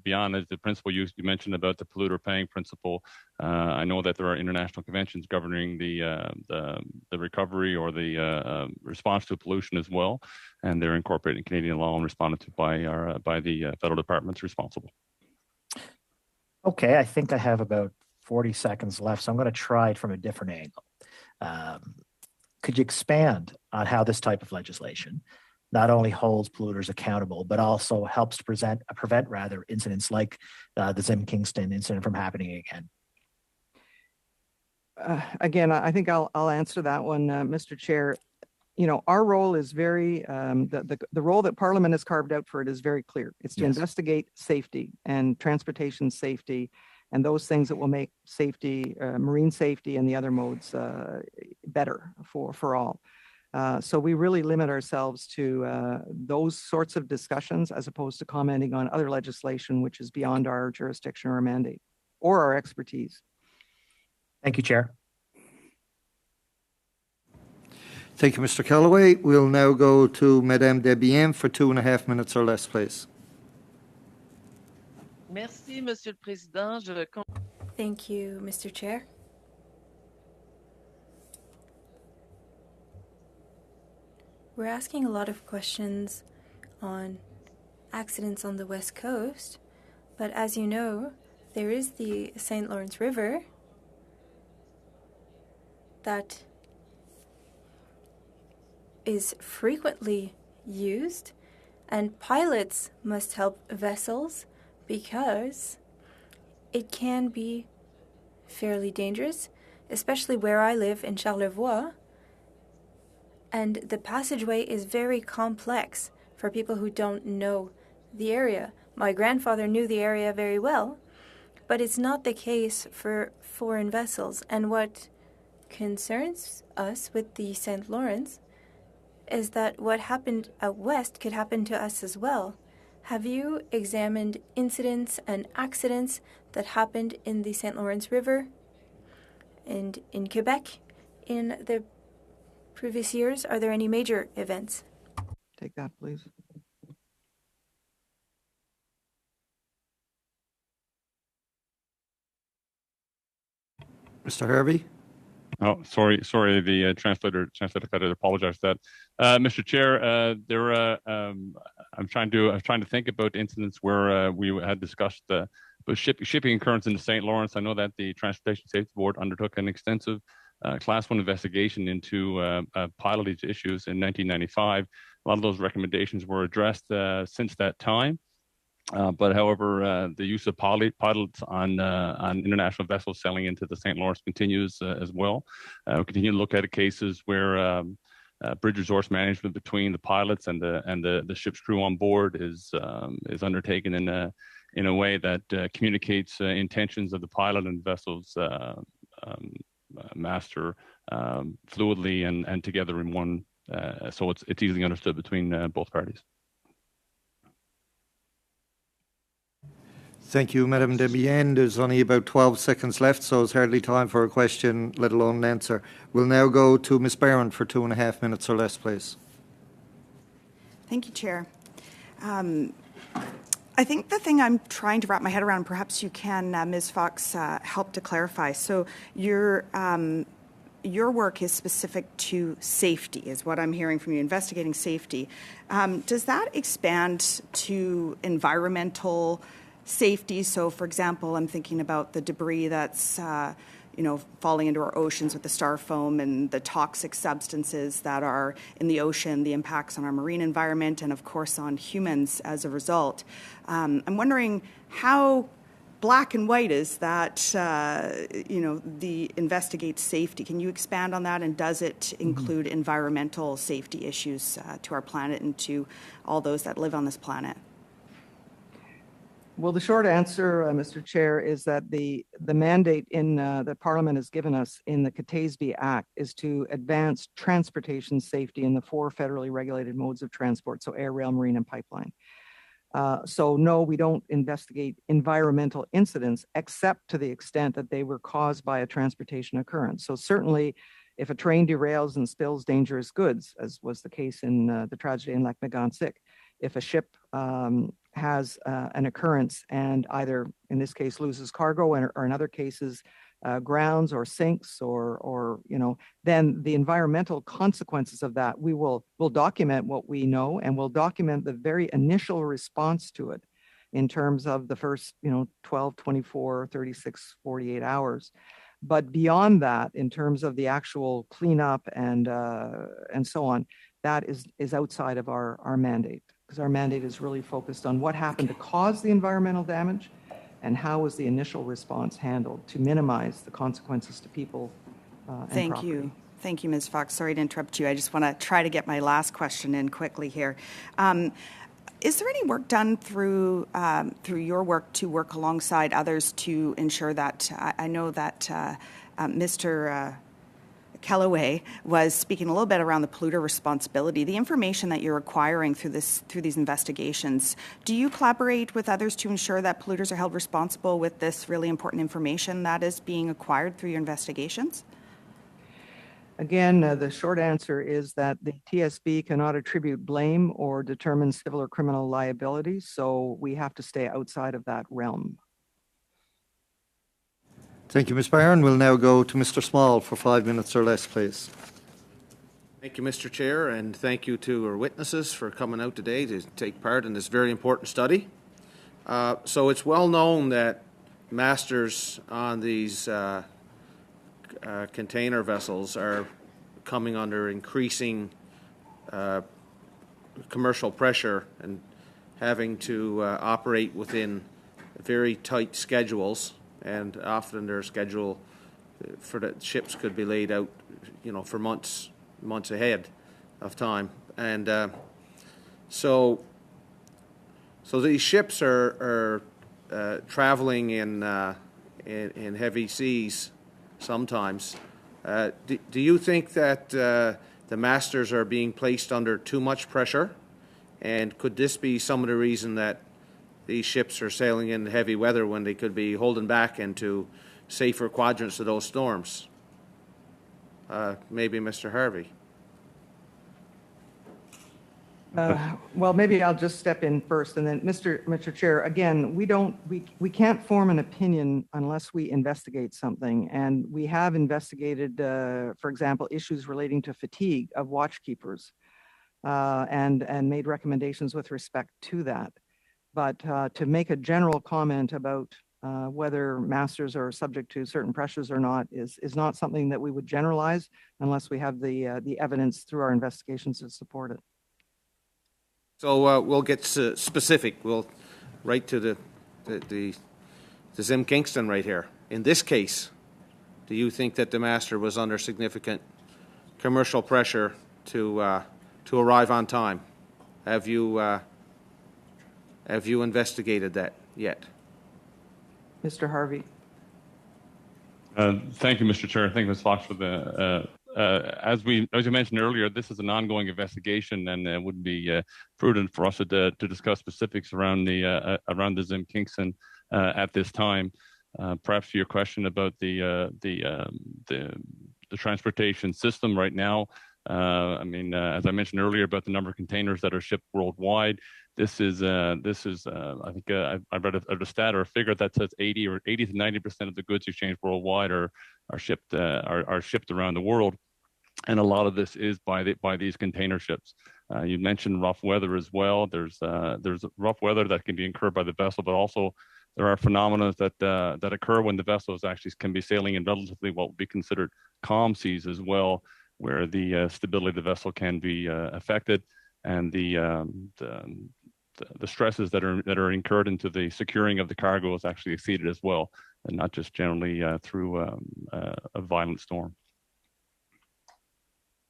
beyond the principle you mentioned about the polluter paying principle. I know that there are international conventions governing the recovery or the response to pollution as well, and they're incorporated in Canadian law and responded to by the federal departments responsible. Okay, I think I have about 40 seconds left, so I'm going to try it from a different angle. Could you expand on how this type of legislation not only holds polluters accountable, but also helps to prevent incidents like the Zim Kingston incident from happening again? Again, I think I'll answer that one, Mr. Chair. You know, our role is very, the role that Parliament has carved out for it is very clear. It's to investigate safety and transportation safety and those things that will make safety, marine safety and the other modes better for all. So we really limit ourselves to those sorts of discussions as opposed to commenting on other legislation which is beyond our jurisdiction or mandate or our expertise. Thank you, Chair. Thank you, Mr. Callaway. We'll now go to Madame Desbiens for 2.5 minutes or less, please. Merci, Monsieur le Président. Thank you, Mr. Chair. We're asking a lot of questions on accidents on the West Coast, but as you know, there is the St. Lawrence River that is frequently used, and pilots must help vessels because it can be fairly dangerous, especially where I live in Charlevoix. And the passageway is very complex for people who don't know the area. My grandfather knew the area very well, but it's not the case for foreign vessels. And what concerns us with the St. Lawrence is that what happened out west could happen to us as well. Have you examined incidents and accidents that happened in the St. Lawrence River and in Quebec in the previous years? Are there any major events? Take that, please. Mr. Harvey? Oh, sorry. The translator cut it. Apologize for that, Mr. Chair. I'm trying to think about incidents where we had discussed shipping occurrence in the St. Lawrence. I know that the Transportation Safety Board undertook an extensive Class 1 investigation into pilotage issues in 1995. A lot of those recommendations were addressed since that time. But however, the use of pilots on international vessels sailing into the St. Lawrence continues as well. We continue to look at cases where bridge resource management between the pilots and the ship's crew on board is undertaken in a way that communicates intentions of the pilot and vessel's master fluidly and together in one, so it's easily understood between both parties. Thank you, Madame Debienne. There's only about 12 seconds left, so it's hardly time for a question, let alone an answer. We'll now go to Ms. Barron for 2.5 minutes or less, please. Thank you, Chair. I think the thing I'm trying to wrap my head around, perhaps you can, Ms. Fox, help to clarify. So your work is specific to safety, is what I'm hearing from you, investigating safety. Does that expand to environmental safety? So, for example, I'm thinking about the debris that's falling into our oceans with the styrofoam and the toxic substances that are in the ocean, the impacts on our marine environment, and of course on humans as a result. I'm wondering how black and white is that, the investigate safety. Can you expand on that? And does it include environmental safety issues to our planet and to all those that live on this planet? Well, the short answer, Mr. Chair, is that the mandate that Parliament has given us in the Catesby Act is to advance transportation safety in the 4 federally regulated modes of transport, so air, rail, marine, and pipeline. So no, we don't investigate environmental incidents except to the extent that they were caused by a transportation occurrence. So certainly, if a train derails and spills dangerous goods, as was the case in the tragedy in Lac-Mégantic, if a ship has an occurrence and either, in this case, loses cargo, or in other cases, grounds or sinks, or then the environmental consequences of that, we'll document what we know, and we'll document the very initial response to it in terms of the first 12, 24, 36, 48 hours. But beyond that, in terms of the actual cleanup and so on, that is outside of our mandate, because our mandate is really focused on what happened to cause the environmental damage and how was the initial response handled to minimize the consequences to people and property. Thank you, Ms. Fox. Sorry to interrupt you. I just want to try to get my last question in quickly here. Is there any work done through your work to work alongside others to ensure that, I know that Mr. Kellaway was speaking a little bit around the polluter responsibility, the information that you're acquiring through these investigations. Do you collaborate with others to ensure that polluters are held responsible with this really important information that is being acquired through your investigations? Again, the short answer is that the TSB cannot attribute blame or determine civil or criminal liability, so we have to stay outside of that realm. Thank you, Ms. Barron. We'll now go to Mr. Small for 5 minutes or less, please. Thank you, Mr. Chair, and thank you to our witnesses for coming out today to take part in this very important study. So it's well known that masters on these container vessels are coming under increasing commercial pressure and having to operate within very tight schedules, and often their schedule for the ships could be laid out, for months ahead of time. And So these ships are traveling in heavy seas sometimes. Do you think that the masters are being placed under too much pressure? And could this be some of the reason that these ships are sailing in heavy weather when they could be holding back into safer quadrants of those storms? Maybe Mr. Harvey. Well, maybe I'll just step in first, and then Mr. Chair, again, we can't form an opinion unless we investigate something, and we have investigated, for example, issues relating to fatigue of watchkeepers, and made recommendations with respect to that. But to make a general comment about whether masters are subject to certain pressures or not is not something that we would generalize unless we have the evidence through our investigations to support it. So we'll get specific. We'll right to the Zim Kingston right here. In this case, do you think that the master was under significant commercial pressure to arrive on time? Have you investigated that yet? Mr. Harvey. Thank you, Mr. Chair. Thank you, Ms. Fox, for the. As you mentioned earlier, this is an ongoing investigation, and it would be prudent for us to discuss specifics around the Zim Kingston at this time. Perhaps to your question about the transportation system right now. I mean, as I mentioned earlier about the number of containers that are shipped worldwide, this is I think I read a stat or a figure that says 80 to 90% of the goods exchanged worldwide are shipped around the world, and a lot of this is by these container ships. You mentioned rough weather as well. There's rough weather that can be incurred by the vessel, but also there are phenomena that occur when the vessels actually can be sailing in relatively what would be considered calm seas as well, where the stability of the vessel can be affected, and the stresses that are incurred into the securing of the cargo is actually exceeded as well, and not just generally through a violent storm.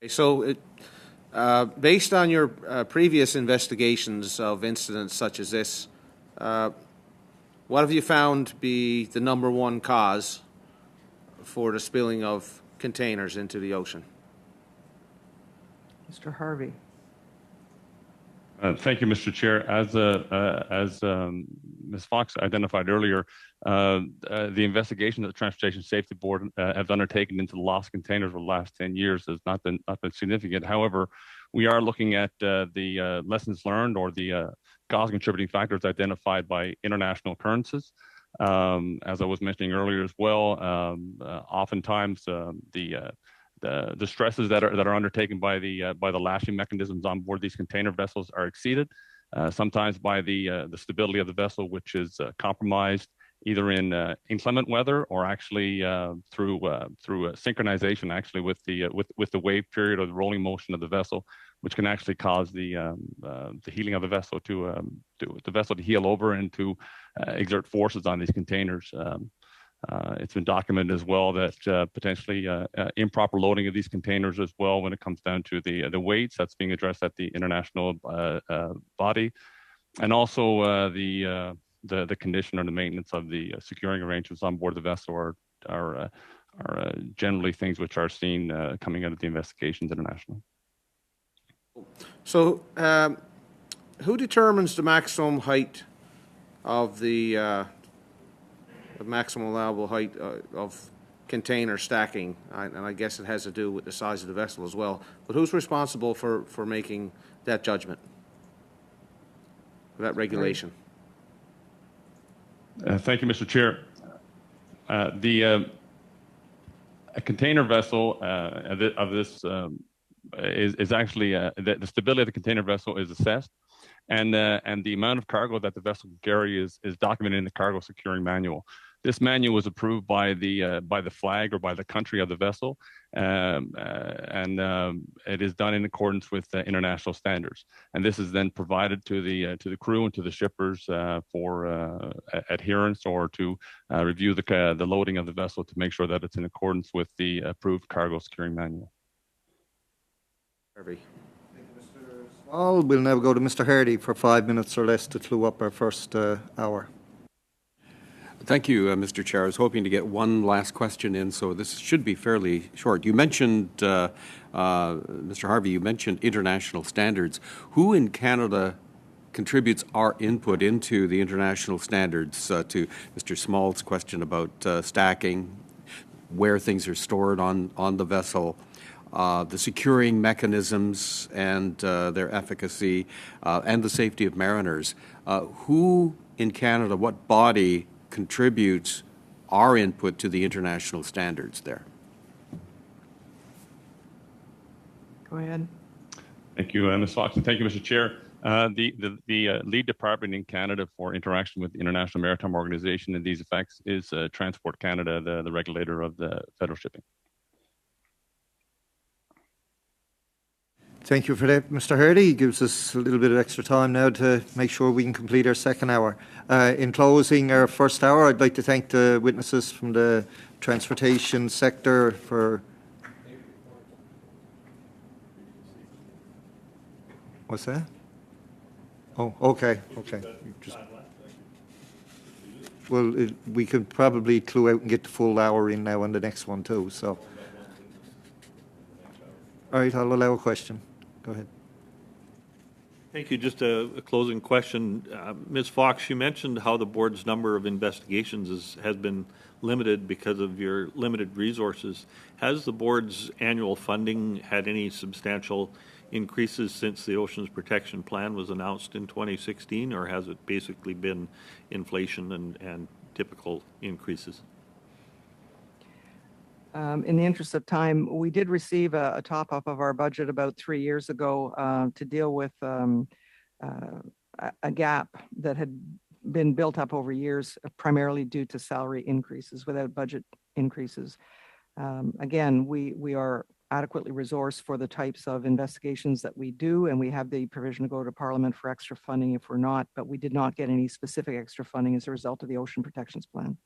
So, based on your previous investigations of incidents such as this, what have you found to be the #1 cause for the spilling of containers into the ocean? Mr. Harvey. Thank you, Mr. Chair. As Ms. Fox identified earlier, the investigation that the Transportation Safety Board have undertaken into the lost containers over the last 10 years has not been significant. However, we are looking at the lessons learned or the cause contributing factors identified by international occurrences. As I was mentioning earlier as well, oftentimes the stresses that are undertaken by the lashing mechanisms on board these container vessels are exceeded, sometimes by the stability of the vessel, which is compromised either in inclement weather or actually through synchronization actually with the wave period or the rolling motion of the vessel, which can actually cause the heeling of the vessel to heal over and to exert forces on these containers. It's been documented as well that potentially improper loading of these containers as well when it comes down to the weights that's being addressed at the international body, and also the condition or the maintenance of the securing arrangements on board the vessel are generally things which are seen coming out of the investigations internationally. So, who determines the maximum height of the maximum allowable height of container stacking? And I guess it has to do with the size of the vessel as well. But who's responsible for making that judgment, for that regulation? Thank you, Mr. Chair. A container vessel of this is actually the stability of the container vessel is assessed, and the amount of cargo that the vessel can carry is documented in the cargo securing manual. This manual was approved by the flag or by the country of the vessel, and it is done in accordance with international standards. And this is then provided to the crew and to the shippers for adherence or to review the loading of the vessel to make sure that it's in accordance with the approved cargo securing manual. Harvey. Thank you, Mr. Well, we'll now go to Mr. Hardy for 5 minutes or less to clue up our first hour. Thank you, Mr. Chair. I was hoping to get one last question in, so this should be fairly short. You mentioned, Mr. Harvey, you mentioned international standards. Who in Canada contributes our input into the international standards? To Mr. Small's question about stacking, where things are stored on the vessel, the securing mechanisms and their efficacy, and the safety of mariners. Who in Canada, what body contributes our input to the international standards there? Go ahead. Thank you, Ms. Fox, and thank you, Mr. Chair. The lead department in Canada for interaction with the International Maritime Organization and these effects is Transport Canada, the regulator of the federal shipping. Thank you for that, Mr. Hardy. It gives us a little bit of extra time now to make sure we can complete our second hour. In closing our first hour, I'd like to thank the witnesses from the transportation sector for... What's that? Oh, okay. Well, we could probably clue out and get the full hour in now on the next one too, so... All right, I'll allow a question. Go ahead. Thank you. Just a closing question. Ms. Fox, you mentioned how the board's number of investigations has been limited because of your limited resources. Has the board's annual funding had any substantial increases since the Oceans Protection Plan was announced in 2016, or has it basically been inflation and typical increases? In the interest of time, we did receive a top-up of our budget about 3 years ago to deal with a gap that had been built up over years, primarily due to salary increases without budget increases. Again, we are adequately resourced for the types of investigations that we do, and we have the provision to go to Parliament for extra funding if we're not, but we did not get any specific extra funding as a result of the Ocean Protections Plan.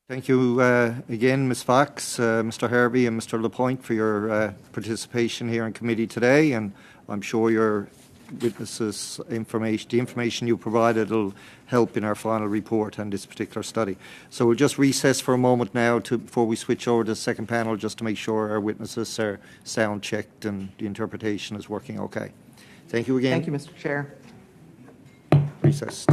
Thank you again, Ms. Fox, Mr. Harvey, and Mr. Lapointe for your participation here in committee today, and I'm sure your witnesses' information, the information you provided will help in our final report on this particular study. So we'll just recess for a moment now before we switch over to the second panel, just to make sure our witnesses are sound checked and the interpretation is working okay. Thank you again. Thank you, Mr. Chair. Recess.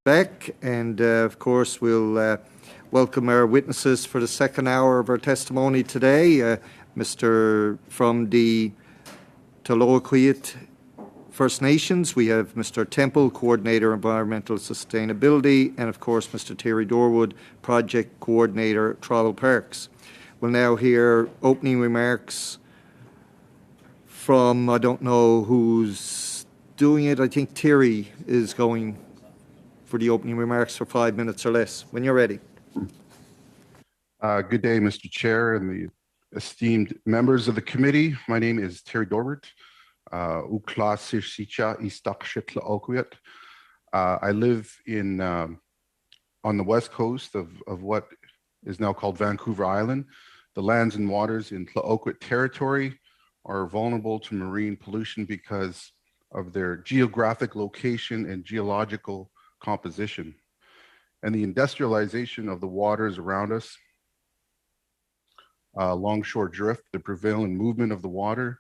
Back, and of course we'll welcome our witnesses for the second hour of our testimony today. Mr. from the Taloaquit First Nations, we have Mr. Temple, Coordinator Environmental Sustainability, and of course Mr. Terry Dorwood, Project Coordinator Travel Parks. We'll now hear opening remarks from, I don't know who's doing it, I think Terry is going for the opening remarks for 5 minutes or less. When you're ready. Good day, Mr. Chair and the esteemed members of the committee. My name is Terry Dorbert. I live in on the west coast of what is now called Vancouver Island. The lands and waters in Tlaoquit territory are vulnerable to marine pollution because of their geographic location and geological composition, and the industrialization of the waters around us, longshore drift, the prevailing movement of the water,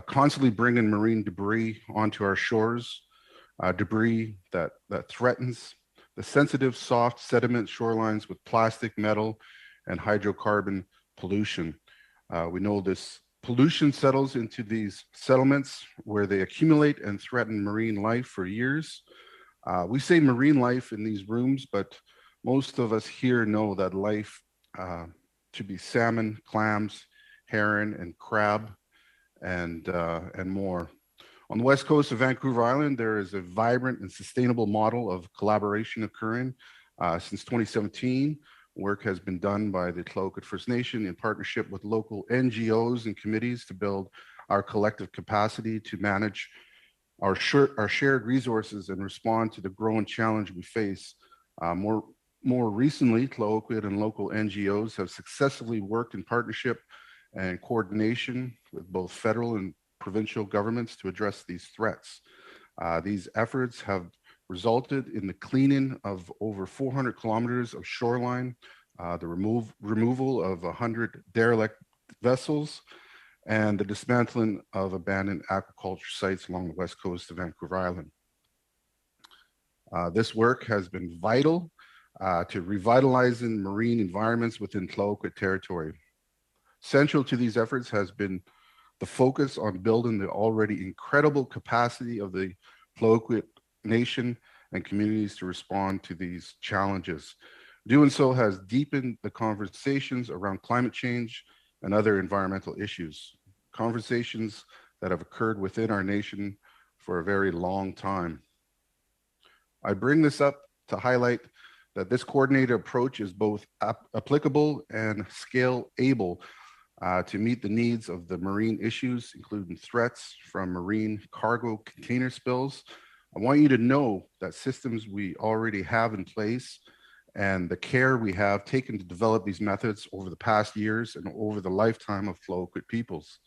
constantly bringing marine debris onto our shores, debris that threatens the sensitive soft sediment shorelines with plastic, metal, and hydrocarbon pollution. We know this pollution settles into these settlements where they accumulate and threaten marine life for years. We say marine life in these rooms, but most of us here know that life to be salmon, clams, herring, and crab, and more. On the west coast of Vancouver Island, there is a vibrant and sustainable model of collaboration occurring. Since 2017, work has been done by the Tlaoquit First Nation in partnership with local NGOs and committees to build our collective capacity to manage our shared resources and respond to the growing challenge we face. More recently, Tlaoquit and local NGOs have successfully worked in partnership and coordination with both federal and provincial governments to address these threats. These efforts have resulted in the cleaning of over 400 kilometers of shoreline, the removal of 100 derelict vessels, and the dismantling of abandoned aquaculture sites along the west coast of Vancouver Island. This work has been vital to revitalizing marine environments within Tlaoquit territory. Central to these efforts has been the focus on building the already incredible capacity of the Tlaoquit Nation and communities to respond to these challenges. Doing so has deepened the conversations around climate change and other environmental issues, conversations that have occurred within our nation for a very long time. I bring this up to highlight that this coordinated approach is both applicable and scale-able to meet the needs of the marine issues, including threats from marine cargo container spills. I want you to know that systems we already have in place and the care we have taken to develop these methods over the past years and over the lifetime of Tlaoquit peoples.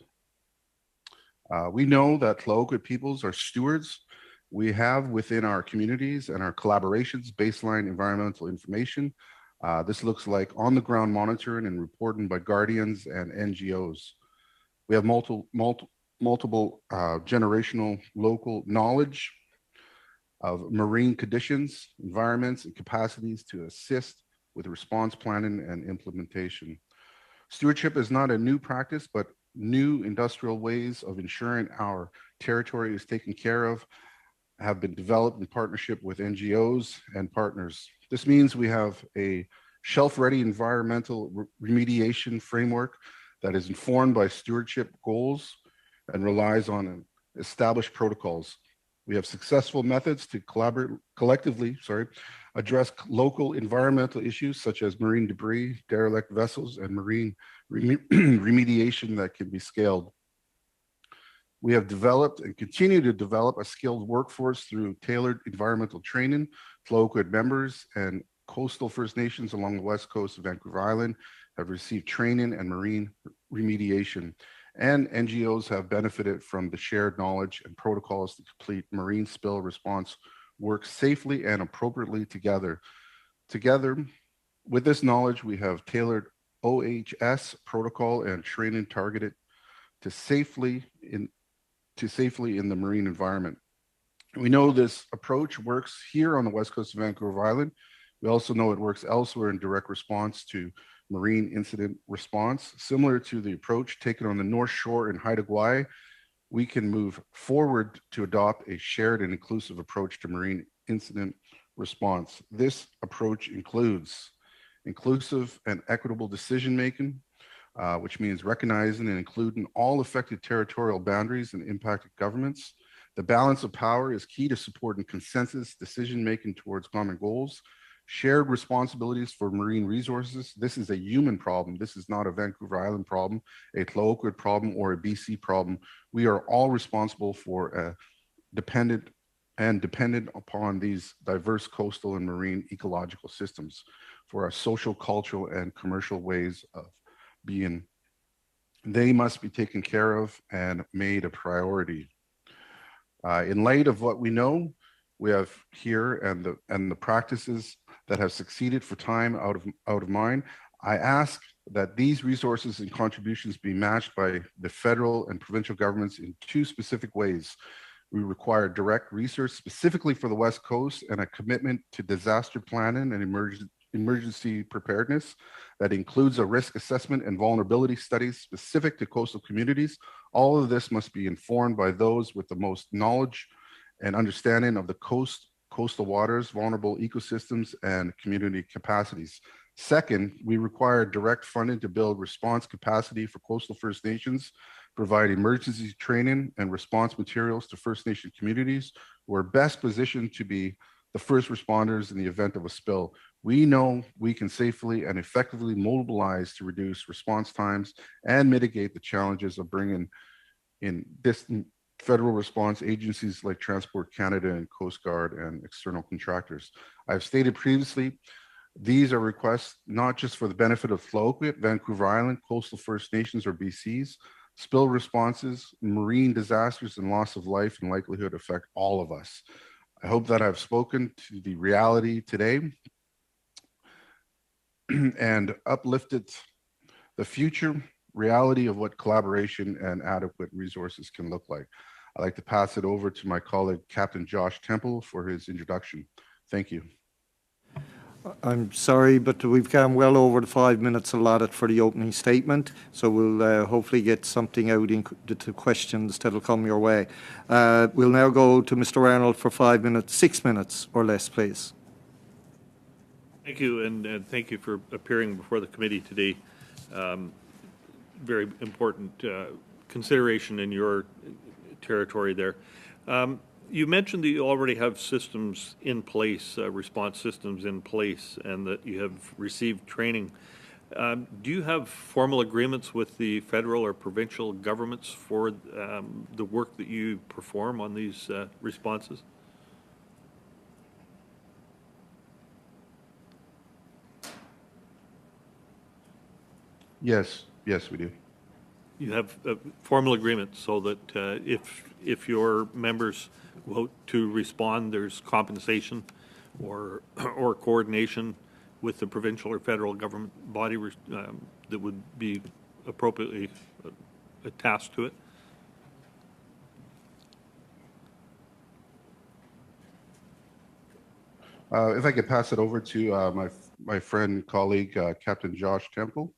We know that Tlaoquit peoples are stewards. We have within our communities and our collaborations baseline environmental information. This looks like on-the-ground monitoring and reporting by guardians and NGOs. We have multiple generational local knowledge of marine conditions, environments, and capacities to assist with response planning and implementation. Stewardship is not a new practice, but new industrial ways of ensuring our territory is taken care of have been developed in partnership with NGOs and partners. This means we have a shelf-ready environmental remediation framework that is informed by stewardship goals and relies on established protocols. We have successful methods to collectively address local environmental issues such as marine debris, derelict vessels, and marine remediation that can be scaled. We have developed and continue to develop a skilled workforce through tailored environmental training. Tlaoquit members and coastal First Nations along the west coast of Vancouver Island have received training and marine remediation, and NGOs have benefited from the shared knowledge and protocols to complete marine spill response work safely and appropriately together. Together with this knowledge, we have tailored OHS protocol and training targeted to safely in the marine environment. We know this approach works here on the west coast of Vancouver Island. We also know it works elsewhere in direct response to marine incident response. Similar to the approach taken on the North Shore in Haida Gwaii, we can move forward to adopt a shared and inclusive approach to marine incident response. This approach includes inclusive and equitable decision-making, which means recognizing and including all affected territorial boundaries and impacted governments. The balance of power is key to supporting consensus decision-making towards common goals. Shared responsibilities for marine resources. This is a human problem. This is not a Vancouver Island problem, a Tlaloquid problem, or a BC problem. We are all responsible for dependent upon these diverse coastal and marine ecological systems for our social, cultural, and commercial ways of being. They must be taken care of and made a priority. In light of what we know, we have here and the practices that have succeeded for time out of mind, I ask that these resources and contributions be matched by the federal and provincial governments in two specific ways. We require direct research specifically for the West Coast and a commitment to disaster planning and emergency preparedness that includes a risk assessment and vulnerability studies specific to coastal communities. All of this must be informed by those with the most knowledge and understanding of the coastal waters, vulnerable ecosystems, and community capacities. Second, we require direct funding to build response capacity for coastal First Nations, provide emergency training and response materials to First Nation communities who are best positioned to be the first responders in the event of a spill. We know we can safely and effectively mobilize to reduce response times and mitigate the challenges of bringing in distant federal response agencies like Transport Canada and Coast Guard and external contractors. I've stated previously, these are requests not just for the benefit of Tlaloquit, Vancouver Island, coastal First Nations, or BCs. Spill responses, marine disasters, and loss of life and likelihood affect all of us. I hope that I've spoken to the reality today and uplifted the future reality of what collaboration and adequate resources can look like. I'd like to pass it over to my colleague, Captain Josh Temple, for his introduction. Thank you. I'm sorry, but we've gone well over the 5 minutes allotted for the opening statement, so we'll hopefully get something out in the questions that'll come your way. We'll now go to Mr. Arnold for 5 minutes, 6 minutes or less, please. Thank you, and thank you for appearing before the committee today. Very important consideration in your territory there. You mentioned that you already have systems in place, response systems in place, and that you have received training. Do you have formal agreements with the federal or provincial governments for the work that you perform on these responses? Yes, we do. You have formal agreements so that if your members vote to respond, there's compensation or coordination with the provincial or federal government body that would be appropriately attached to it. If I could pass it over to my friend and colleague, Captain Josh Temple.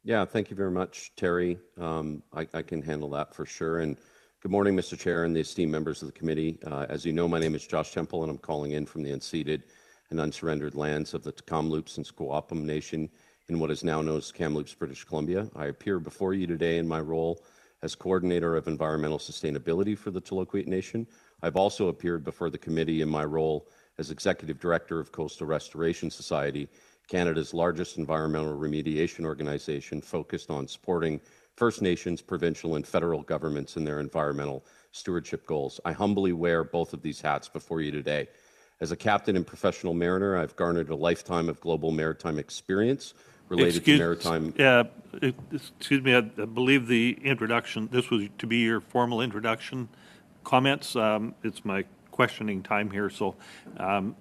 Yeah, thank you very much, Terry. I can handle that for sure. And good morning, Mr. Chair and the esteemed members of the committee. As you know, my name is Josh Temple, and I'm calling in from the unceded and unsurrendered lands of the Kamloops and Squaxin Nation in what is now known as Kamloops, British Columbia. I appear before you today in my role as Coordinator of Environmental Sustainability for the Tlaloquit Nation. I've also appeared before the committee in my role as Executive Director of Coastal Restoration Society, Canada's largest environmental remediation organization focused on supporting First Nations, provincial, and federal governments in their environmental stewardship goals. I humbly wear both of these hats before you today. As a captain and professional mariner, I've garnered a lifetime of global maritime experience related to maritime... Excuse me, I believe the introduction, this was to be your formal introduction comments. It's my questioning time here, so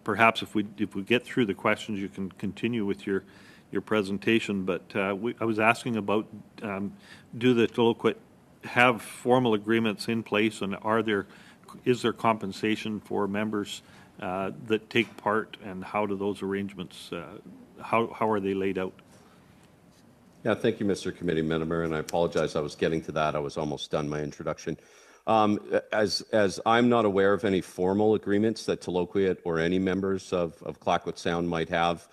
perhaps if we get through the questions, you can continue with your presentation. But I was asking about, do the Toloquit have formal agreements in place, and is there compensation for members that take part, and how do those arrangements, how are they laid out? Yeah, thank you, Mr. Committee Member, and I apologize, I was getting to that. I was almost done my introduction. As I'm not aware of any formal agreements that Toloquit or any members of Clayoquot Sound might have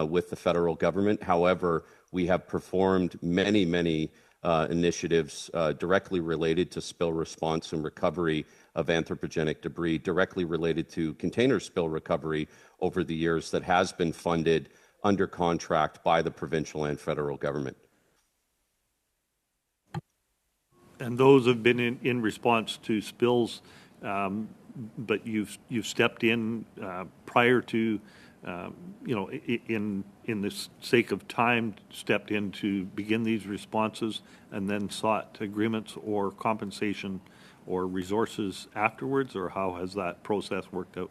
with the federal government. However, we have performed many initiatives directly related to spill response and recovery of anthropogenic debris, directly related to container spill recovery over the years, that has been funded under contract by the provincial and federal government. And those have been in response to spills, but you've stepped in prior to, in the sake of time, stepped in to begin these responses, and then sought agreements or compensation or resources afterwards, or how has that process worked out?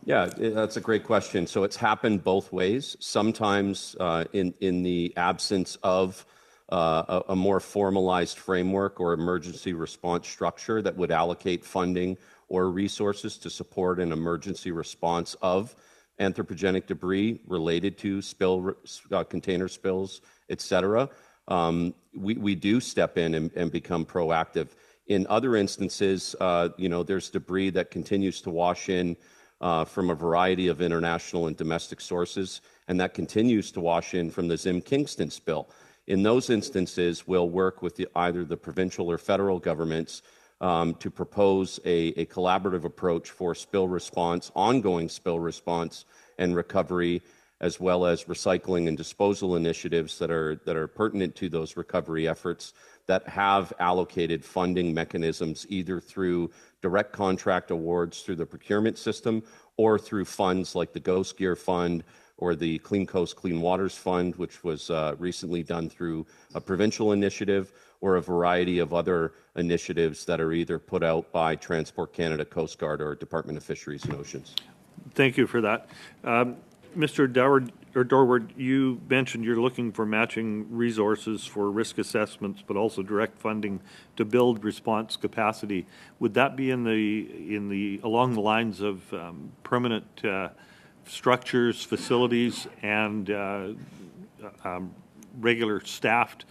Yeah, that's a great question. So it's happened both ways. Sometimes in the absence of a more formalized framework or emergency response structure that would allocate funding or resources to support an emergency response of anthropogenic debris related to container spills, et cetera, we do step in and become proactive. In other instances, there's debris that continues to wash in from a variety of international and domestic sources, and that continues to wash in from the Zim Kingston spill. In those instances, we'll work with either the provincial or federal governments to propose a collaborative approach for spill response, ongoing spill response and recovery, as well as recycling and disposal initiatives that are pertinent to those recovery efforts, that have allocated funding mechanisms either through direct contract awards through the procurement system or through funds like the Ghost Gear Fund or the Clean Coast Clean Waters Fund, which was recently done through a provincial initiative, or a variety of other initiatives that are either put out by Transport Canada, Coast Guard, or Department of Fisheries and Oceans. Thank you for that. Mr. Dorward, you mentioned you're looking for matching resources for risk assessments, but also direct funding to build response capacity. Would that be along the lines of permanent structures, facilities, and regular staffed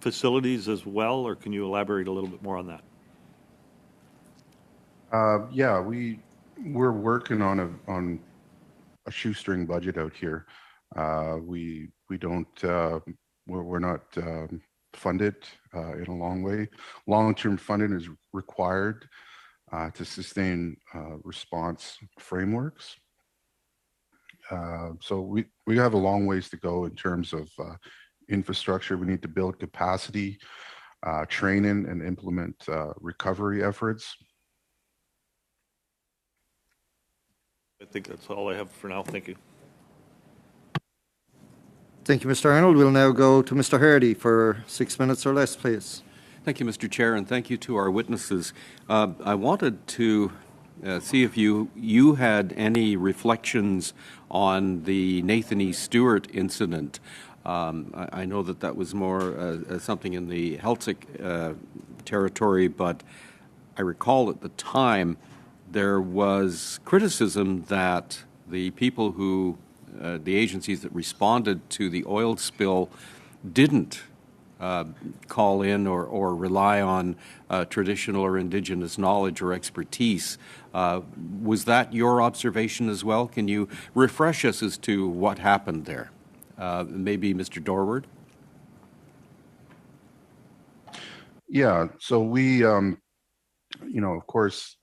facilities as well, or can you elaborate a little bit more on that? Yeah, we're working on a shoestring budget out here. We're not funded in a long way. Long-term funding is required to sustain response frameworks. So we have a long ways to go in terms of infrastructure. We need to build capacity, training, and implement recovery efforts. I think that's all I have for now. Thank you. Thank you, Mr. Arnold. We'll now go to Mr. Hardy for 6 minutes or less, please. Thank you, Mr. Chair, and thank you to our witnesses. I wanted to see if you had any reflections on the Nathan E. Stewart incident. I know that was more something in the Heltzig territory, but I recall at the time there was criticism that the people the agencies that responded to the oil spill didn't call in or rely on traditional or Indigenous knowledge or expertise. Was that your observation as well? Can you refresh us as to what happened there? Maybe Mr. Dorward? Yeah, so we, of course,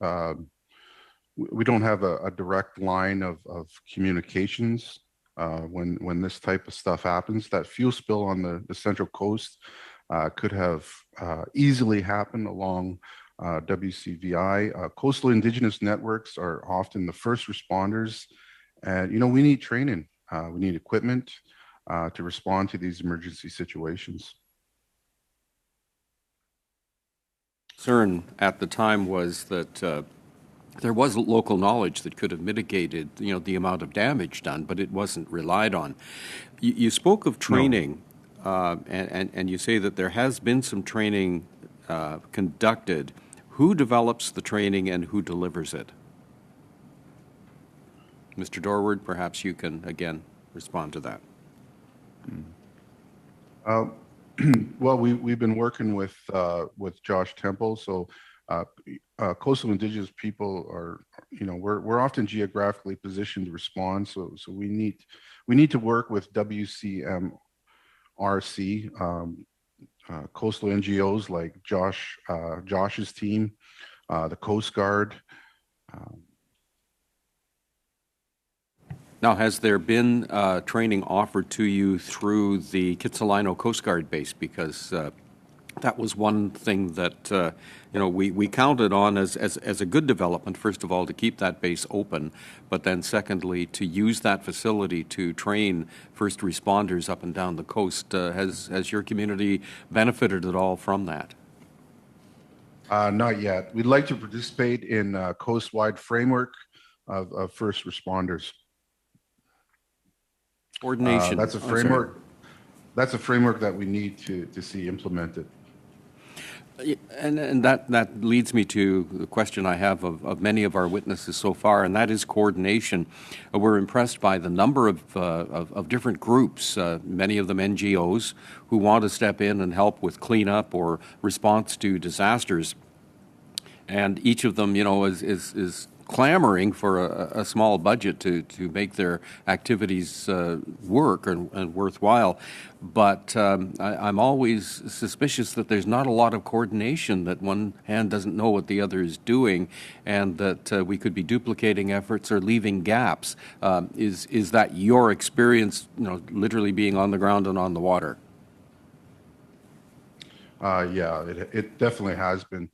we don't have a direct line of communications when this type of stuff happens. That fuel spill on the Central Coast could have easily happened along WCVI. Coastal Indigenous networks are often the first responders, and we need training. We need equipment to respond to these emergency situations. Concern at the time was that there was local knowledge that could have mitigated, the amount of damage done, but it wasn't relied on. You spoke of training, and you say that there has been some training conducted. Who develops the training and who delivers it? Mr. Dorward, perhaps you can, again, respond to that. Well, we've been working with Josh Temple. So coastal Indigenous people are, we're often geographically positioned to respond. So we need to work with WCMRC, coastal NGOs like Josh's team, the Coast Guard. Now, has there been training offered to you through the Kitsilano Coast Guard base? Because that was one thing that we counted on as a good development. First of all, to keep that base open, but then secondly, to use that facility to train first responders up and down the coast. Has your community benefited at all from that? Not yet. We'd like to participate in a coast-wide framework of first responders. Coordination. That's a framework. That's a framework that we need to see implemented. And that leads me to the question I have of many of our witnesses so far, and that is coordination. We're impressed by the number of different groups, many of them NGOs, who want to step in and help with cleanup or response to disasters. And each of them, is clamoring for a small budget to make their activities work and worthwhile. But I'm always suspicious that there's not a lot of coordination, that one hand doesn't know what the other is doing, and that we could be duplicating efforts or leaving gaps. Is that your experience, literally being on the ground and on the water? Yeah, it definitely has been.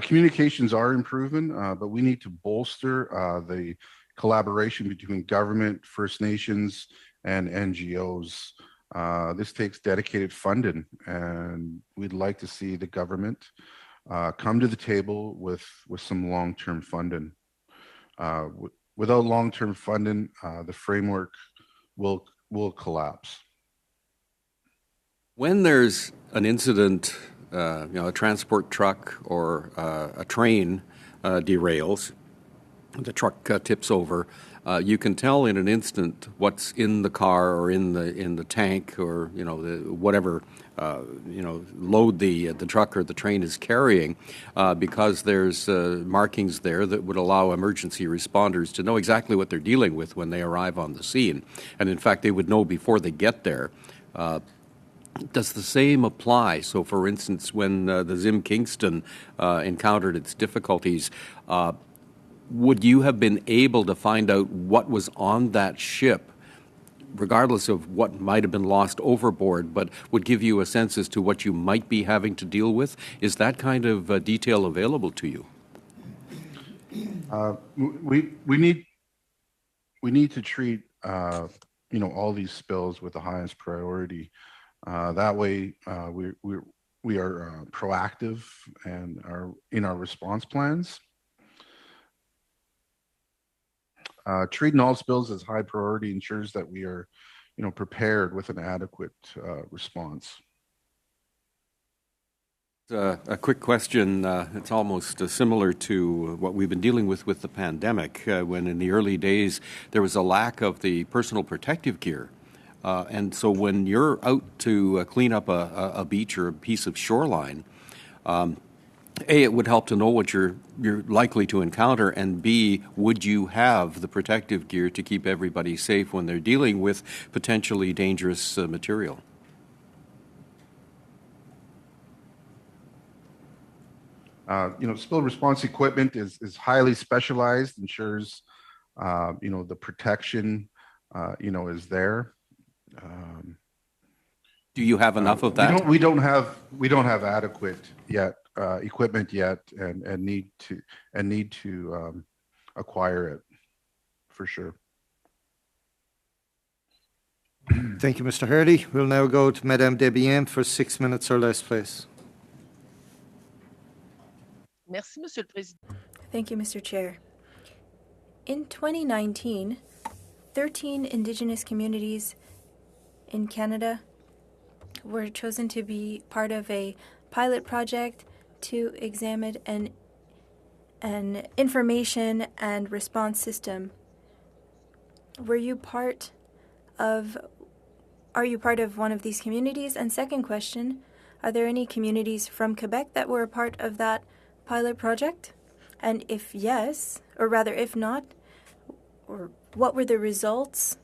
Communications are improving, but we need to bolster the collaboration between government, First Nations, and NGOs. This takes dedicated funding, and we'd like to see the government come to the table with some long-term funding. Without long-term funding, the framework will collapse. When there's an incident, a transport truck or a train derails, the truck tips over, you can tell in an instant what's in the car or in the tank or whatever load the truck or the train is carrying, because there's markings there that would allow emergency responders to know exactly what they're dealing with when they arrive on the scene, and in fact they would know before they get there. Does the same apply? So, for instance, when the Zim Kingston encountered its difficulties, would you have been able to find out what was on that ship, regardless of what might have been lost overboard, but would give you a sense as to what you might be having to deal with? Is that kind of detail available to you? We need to treat all these spills with the highest priority. That way, we are proactive and are in our response plans. Treating all spills as high priority ensures that we are, prepared with an adequate response. A quick question. It's almost similar to what we've been dealing with the pandemic, when in the early days there was a lack of the personal protective gear. And so when you're out to clean up a beach or a piece of shoreline, A, it would help to know what you're likely to encounter, and B, would you have the protective gear to keep everybody safe when they're dealing with potentially dangerous material? Spill response equipment is highly specialized, ensures, the protection, is there. Do you have enough of that? We don't have adequate equipment yet, and need to acquire it for sure. Thank you, Mr. Hardy. We'll now go to Madame Desbiens for 6 minutes or less, please. Merci, Monsieur le Président. Thank you, Mr. Chair. In 2019, 13 Indigenous communities in Canada were chosen to be part of a pilot project to examine an information and response system. Are you part of one of these communities? And second question, are there any communities from Quebec that were a part of that pilot project? And if yes, or rather if not, or what were the results?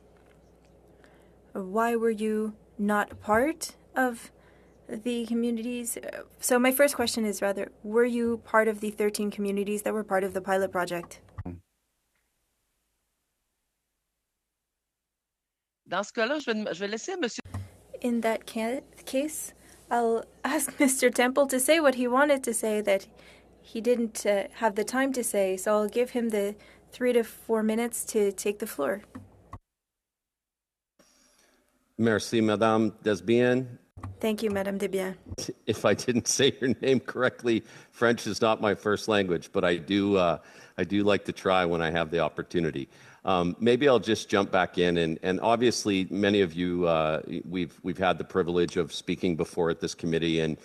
Or why were you not part of the communities? So my first question is rather, were you part of the 13 communities that were part of the pilot project? Dans ce cas-là, je vais laisser Monsieur. In that case, I'll ask Mr. Temple to say what he wanted to say that he didn't have the time to say, so I'll give him the 3 to 4 minutes to take the floor. Merci, Madame Desbiens. Thank you, Madame Desbiens. If I didn't say your name correctly, French is not my first language, but I do like to try when I have the opportunity. Maybe I'll just jump back in, and obviously many of you, we've had the privilege of speaking before at this committee, and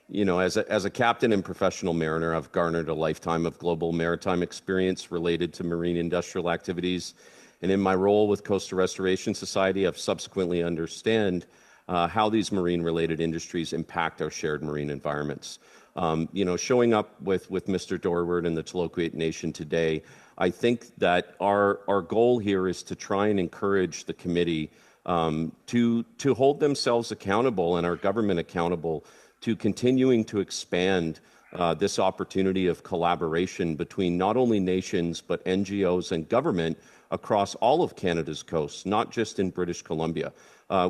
you know, as a captain and professional mariner, I've garnered a lifetime of global maritime experience related to marine industrial activities, and in my role with Coastal Restoration Society, I've subsequently understand how these marine-related industries impact our shared marine environments. You know, showing up with Mr. Dorward and the Tloquet Nation today, I think that our goal here is to try and encourage the committee to hold themselves accountable and our government accountable to continuing to expand this opportunity of collaboration between not only nations but NGOs and government across all of Canada's coasts, not just in British Columbia.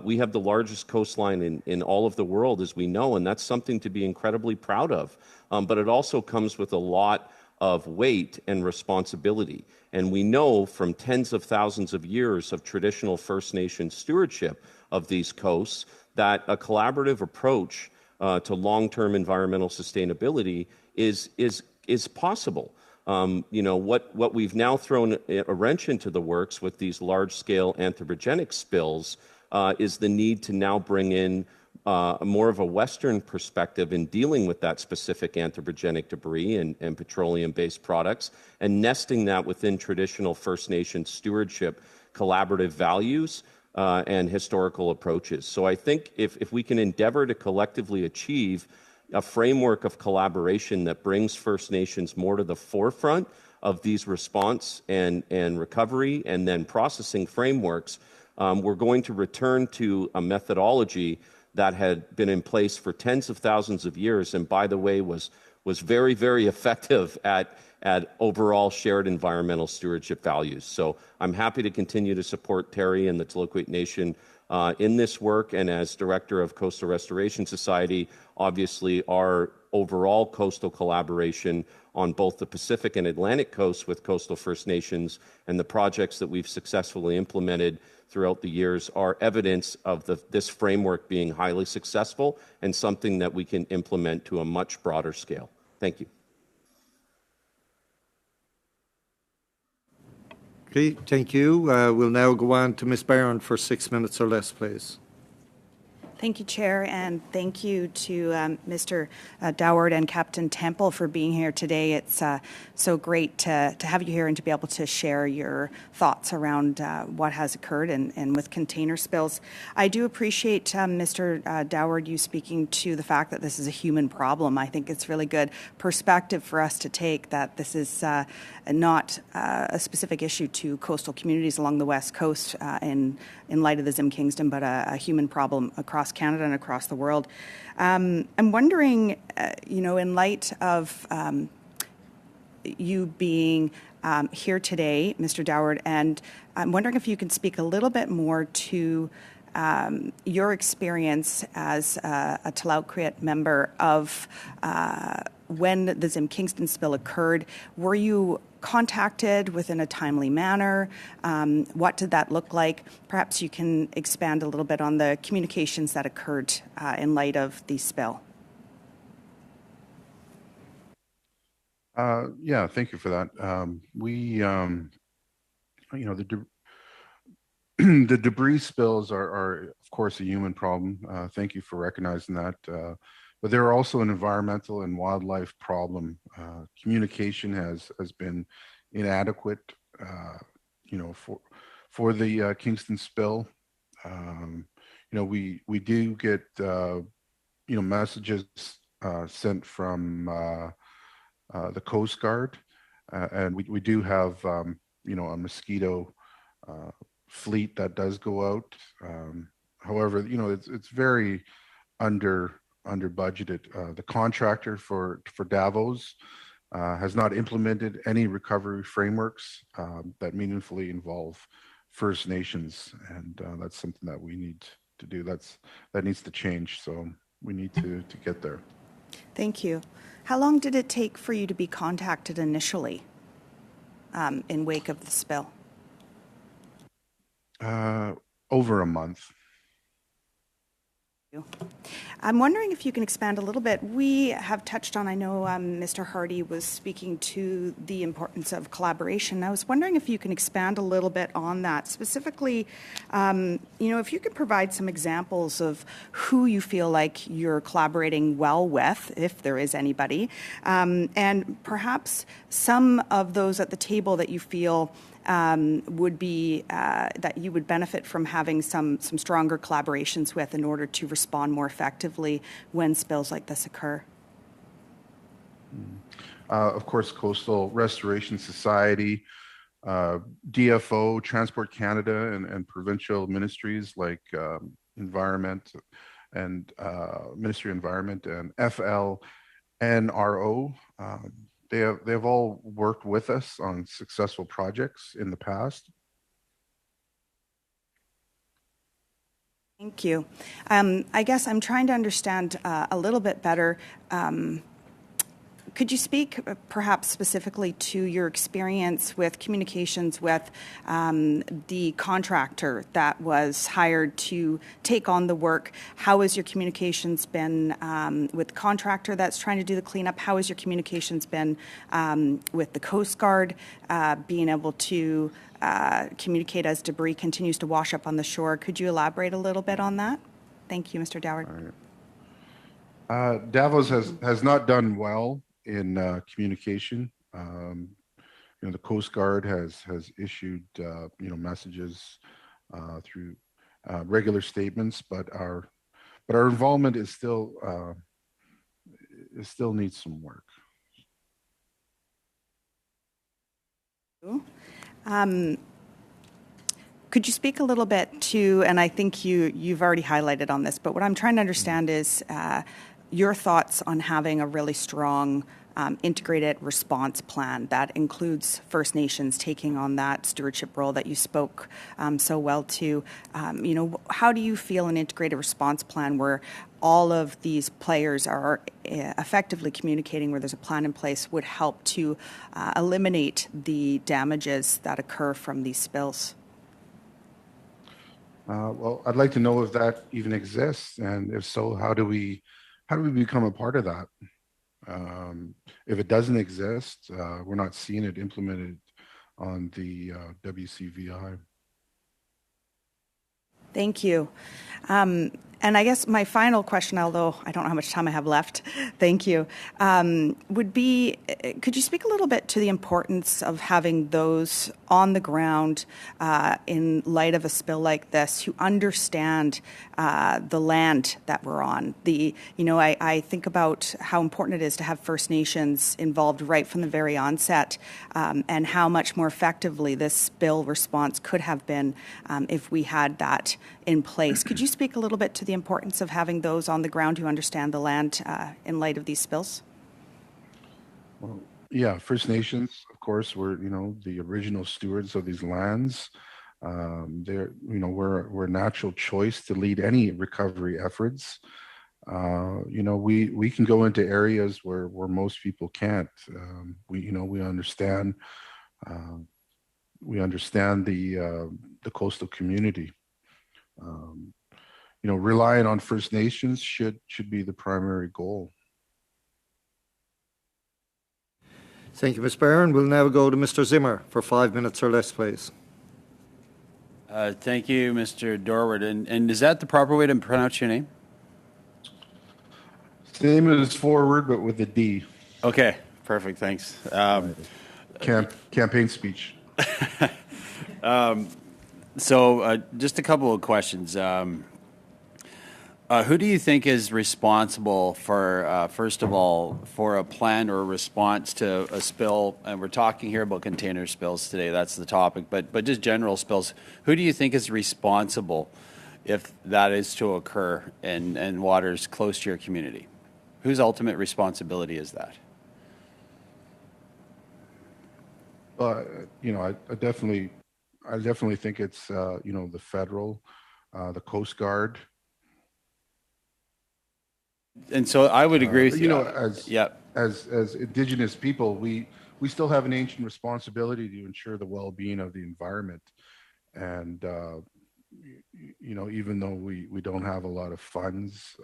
We have the largest coastline in all of the world, as we know, and that's something to be incredibly proud of. But it also comes with a lot of weight and responsibility. And we know from tens of thousands of years of traditional First Nation stewardship of these coasts that a collaborative approach to long-term environmental sustainability is possible. You know, what we've now thrown a wrench into the works with these large-scale anthropogenic spills is the need to now bring in more of a Western perspective in dealing with that specific anthropogenic debris and petroleum-based products, and nesting that within traditional First Nation stewardship, collaborative values, and historical approaches. So I think if we can endeavor to collectively achieve a framework of collaboration that brings First Nations more to the forefront of these response and recovery and then processing frameworks, we're going to return to a methodology that had been in place for tens of thousands of years, and by the way, was very, very effective at overall shared environmental stewardship values. So I'm happy to continue to support Terry and the Tloquet Nation in this work, and as Director of Coastal Restoration Society, obviously our overall coastal collaboration on both the Pacific and Atlantic coasts with coastal First Nations and the projects that we've successfully implemented throughout the years are evidence of this framework being highly successful and something that we can implement to a much broader scale. Thank you. Okay, thank you. We'll now go on to Ms. Barron for 6 minutes or less, please. Thank you, Chair, and thank you to Mr. Doward and Captain Temple for being here today. It's so great to have you here and to be able to share your thoughts around what has occurred and with container spills. I do appreciate, Mr. Doward, you speaking to the fact that this is a human problem. I think it's really good perspective for us to take that this is not a specific issue to coastal communities along the West Coast in light of the Zim Kingston, but a human problem across Canada and across the world. I'm wondering, in light of you being here today, Mr. Doward, and I'm wondering if you can speak a little bit more to your experience as a Tloquet member of when the Zim Kingston spill occurred. Were you contacted within a timely manner? What did that look like? Perhaps you can expand a little bit on the communications that occurred in light of the spill. Yeah, thank you for that. The the debris spills are, of course, a human problem. Thank you for recognizing that. But they're also an environmental and wildlife problem. Communication has been inadequate, for the Kingston spill. We do get messages sent from the Coast Guard, and we do have a mosquito fleet that does go out. However, it's very under budgeted. The contractor for Davos has not implemented any recovery frameworks that meaningfully involve First Nations, and that's something that we need to do. That needs to change. So we need to get there. Thank you. How long did it take for you to be contacted initially in wake of the spill? Over a month. I'm wondering if you can expand a little bit. We have touched on, I know Mr. Hardy was speaking to the importance of collaboration. I was wondering if you can expand a little bit on that. Specifically, if you could provide some examples of who you feel like you're collaborating well with, if there is anybody, and perhaps some of those at the table that you feel would be that you would benefit from having some stronger collaborations with in order to respond more effectively when spills like this occur? Of course, Coastal Restoration Society, DFO, Transport Canada, and provincial ministries like Environment and Ministry of Environment and FLNRO. They have all worked with us on successful projects in the past. Thank you. I guess I'm trying to understand a little bit better. Could you speak perhaps specifically to your experience with communications with the contractor that was hired to take on the work? How has your communications been with the contractor that's trying to do the cleanup? How has your communications been with the Coast Guard, being able to communicate as debris continues to wash up on the shore? Could you elaborate a little bit on that? Thank you, Mr. Doward. Davos has not done well in communication. The Coast Guard has issued messages through regular statements, but our involvement is still needs some work. Could you speak a little bit to, and I think you've already highlighted on this, but what I'm trying to understand is your thoughts on having a really strong integrated response plan that includes First Nations taking on that stewardship role that you spoke so well to. How do you feel an integrated response plan where all of these players are effectively communicating, where there's a plan in place, would help to eliminate the damages that occur from these spills? Well, I'd like to know if that even exists, and if so, how do we become a part of that? If it doesn't exist, we're not seeing it implemented on the WCVI. Thank you. And I guess my final question, although I don't know how much time I have left, thank you, would be, could you speak a little bit to the importance of having those on the ground in light of a spill like this who understand the land that we're on? I think about how important it is to have First Nations involved right from the very onset, and how much more effectively this spill response could have been if we had that in place. Could you speak a little bit to the importance of having those on the ground who understand the land in light of these spills? Well, yeah, First Nations, of course, were the original stewards of these lands. We're a natural choice to lead any recovery efforts. We can go into areas where most people can't. We understand the coastal community. Relying on First Nations should be the primary goal. Thank you, Ms. Barron. We'll now go to Mr. Zimmer for 5 minutes or less, please. Thank you, Mr. Dorward. And is that the proper way to pronounce your name? Same as forward, but with a D. Okay, perfect. Thanks. Campaign speech. So just a couple of questions. Who do you think is responsible for, first of all, for a plan or a response to a spill? And we're talking here about container spills today. That's the topic. But just general spills. Who do you think is responsible if that is to occur in waters close to your community? Whose ultimate responsibility is that? You know, I definitely think it's you know, the federal, the Coast Guard. And so I would agree with you. You know, as Indigenous people, we still have an ancient responsibility to ensure the well-being of the environment, and you know, even though we don't have a lot of funds,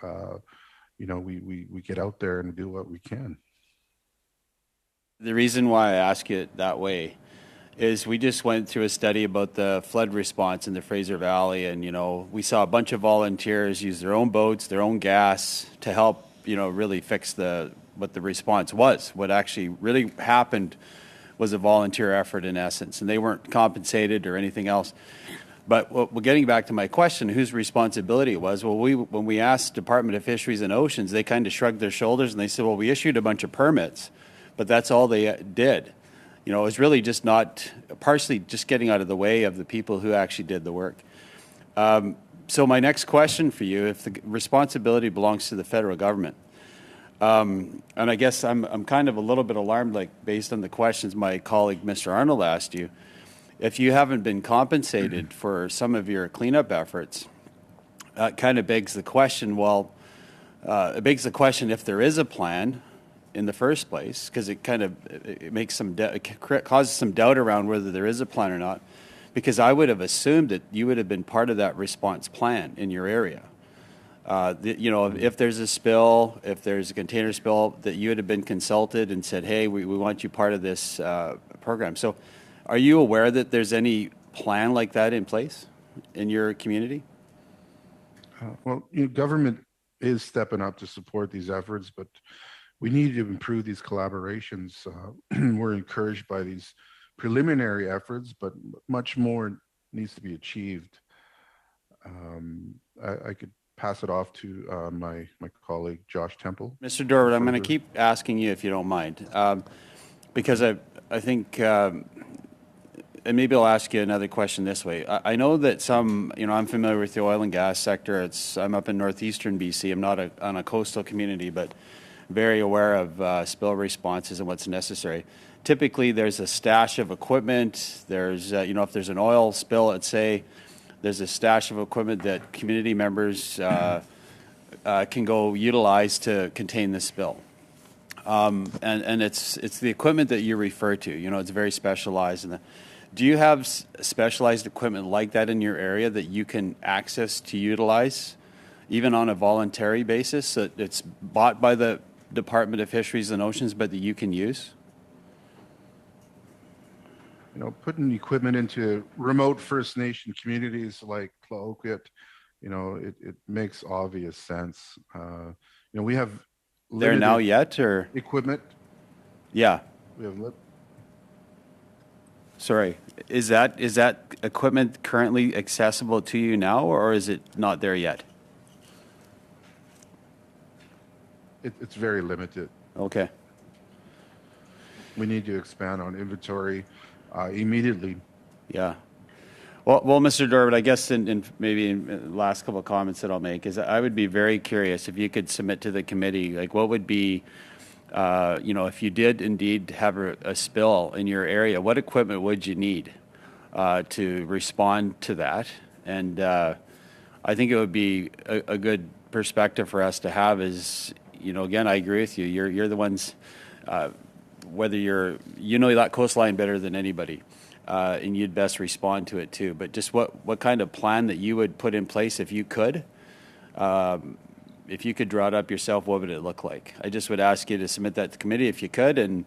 you know, we get out there and do what we can. The reason why I ask it that way is we just went through a study about the flood response in the Fraser Valley, and, you know, we saw a bunch of volunteers use their own boats, their own gas to help, you know, really fix what the response was. What actually really happened was a volunteer effort in essence, and they weren't compensated or anything else. But getting back to my question, whose responsibility it was, well, when we asked Department of Fisheries and Oceans, they kind of shrugged their shoulders and they said, well, we issued a bunch of permits, but that's all they did. You know, it was really just partially just getting out of the way of the people who actually did the work. So my next question for you, if the responsibility belongs to the federal government, and I guess I'm kind of a little bit alarmed, like based on the questions my colleague Mr. Arnold asked you, if you haven't been compensated for some of your cleanup efforts, it kind of begs the question, it begs the question if there is a plan in the first place, because it kind of it causes some doubt around whether there is a plan or not, because I would have assumed that you would have been part of that response plan in your area. You know, if there's a spill, if there's a container spill, that you would have been consulted and said, hey, we want you part of this program. So are you aware that there's any plan like that in place in your community? Well, you know, government is stepping up to support these efforts, but we need to improve these collaborations. We're encouraged by these preliminary efforts, but much more needs to be achieved. I could pass it off to my colleague, Josh Temple. Mr. Dorward, I'm going to keep asking you if you don't mind, because I think, and maybe I'll ask you another question this way. I know that you know, I'm familiar with the oil and gas sector. I'm up in northeastern BC. I'm not on a coastal community, but very aware of spill responses and what's necessary. Typically, there's a stash of equipment. There's, you know, if there's an oil spill, let's say, there's a stash of equipment that community members can go utilize to contain the spill. And it's the equipment that you refer to. You know, it's very specialized. Do you have specialized equipment like that in your area that you can access to utilize, even on a voluntary basis, that it's bought by the Department of Fisheries and Oceans, but that you can use? You know, putting equipment into remote First Nation communities like Tlaoquit, you know, it makes obvious sense. You know, we have there now yet, or equipment. Yeah. We have. Sorry, is that equipment currently accessible to you now, or is it not there yet? It's very limited. Okay. We need to expand on inventory immediately. Yeah. Well, Mr. Dorward, I guess in the last couple of comments that I'll make is I would be very curious if you could submit to the committee, like what would be, you know, if you did indeed have a spill in your area, what equipment would you need to respond to that? And I think it would be a good perspective for us to have is, you know, again, I agree with you. You're the ones, whether you know that coastline better than anybody, and you'd best respond to it too. But just what kind of plan that you would put in place if you could draw it up yourself, what would it look like? I just would ask you to submit that to committee if you could, and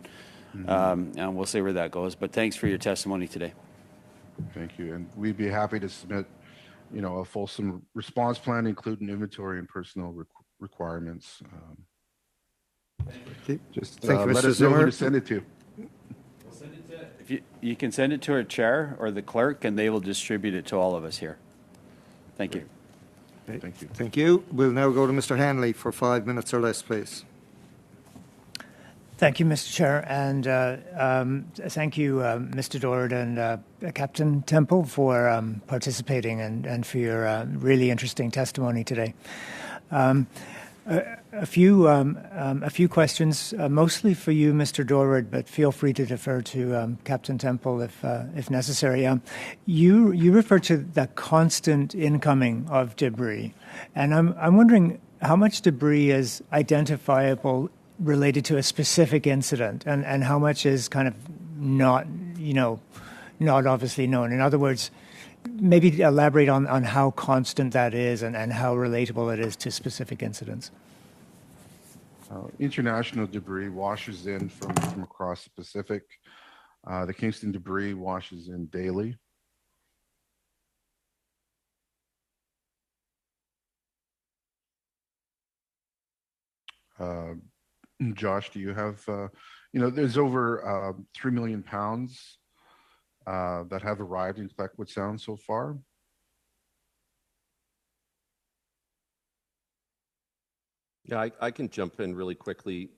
we'll see where that goes. But thanks for your testimony today. Thank you. And we'd be happy to submit, a fulsome response plan, including inventory and personnel requirements. Just Thank you, let Mr. us know who Zimmer. to send it to. If you can send it to our chair or the clerk, and they will distribute it to all of us here. Thank you. Thank you. Thank you. We'll now go to Mr. Hanley for 5 minutes or less, please. Thank you, Mr. Chair, and thank you, Mr. Doran and Captain Temple, for participating and for your really interesting testimony today. A few questions, mostly for you, Mr. Dorward, but feel free to defer to Captain Temple if necessary. You refer to the constant incoming of debris, and I'm wondering how much debris is identifiable related to a specific incident, and how much is kind of not obviously known. In other words, maybe elaborate on how constant that is and how relatable it is to specific incidents. International debris washes in from across the Pacific. The Kingston debris washes in daily. Josh, do you have, there's over 3 million pounds that have arrived in Clayoquot Sound so far. Yeah, I can jump in really quickly,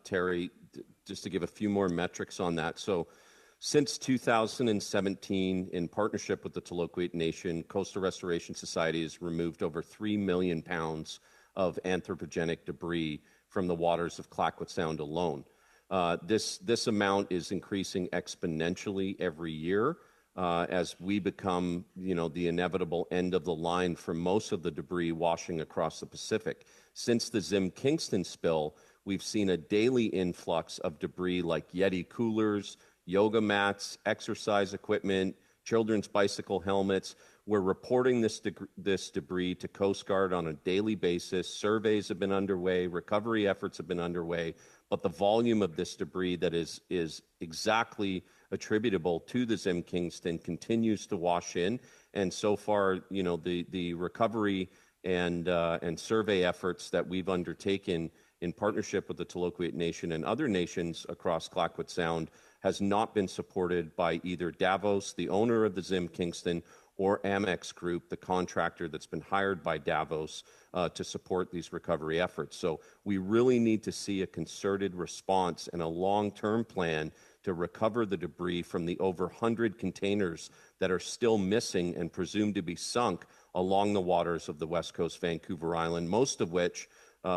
Terry, just to give a few more metrics on that. So since 2017, in partnership with the Taloquit Nation, Coastal Restoration Society has removed over 3 million pounds of anthropogenic debris from the waters of Clayoquot Sound alone. This amount is increasing exponentially every year as we become, the inevitable end of the line for most of the debris washing across the Pacific. Since the Zim Kingston spill, we've seen a daily influx of debris like Yeti coolers, yoga mats, exercise equipment, children's bicycle helmets. We're reporting this debris to Coast Guard on a daily basis. Surveys have been underway, recovery efforts have been underway, but the volume of this debris that is exactly attributable to the Zim Kingston continues to wash in. And so far, the recovery and survey efforts that we've undertaken in partnership with the Taloquit Nation and other nations across Clayoquot Sound has not been supported by either Davos, the owner of the Zim Kingston, or Amex Group, the contractor that's been hired by Davos to support these recovery efforts. So we really need to see a concerted response and a long-term plan to recover the debris from the over 100 containers that are still missing and presumed to be sunk along the waters of the West Coast Vancouver Island, most of which,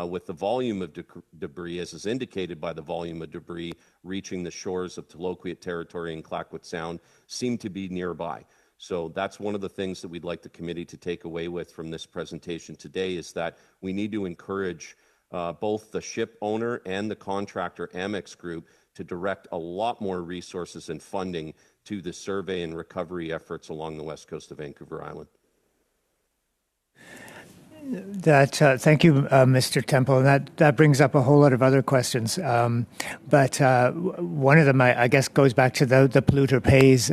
with the volume of debris, as is indicated by the volume of debris reaching the shores of Taloquit Territory and Clayoquot Sound, seem to be nearby. So that's one of the things that we'd like the committee to take away with from this presentation today, is that we need to encourage both the ship owner and the contractor, Amex Group, to direct a lot more resources and funding to the survey and recovery efforts along the west coast of Vancouver Island. Thank you, Mr. Temple. That brings up a whole lot of other questions. But one of them, I guess, goes back to the polluter pays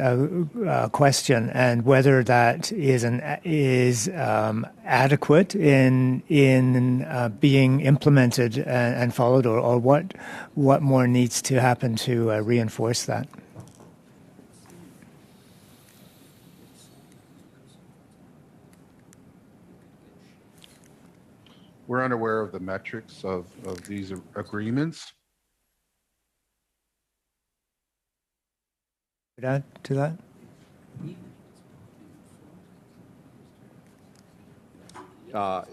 question, and whether that is adequate in being implemented and followed, or what more needs to happen to reinforce that. We're unaware of the metrics of these agreements. Add to that?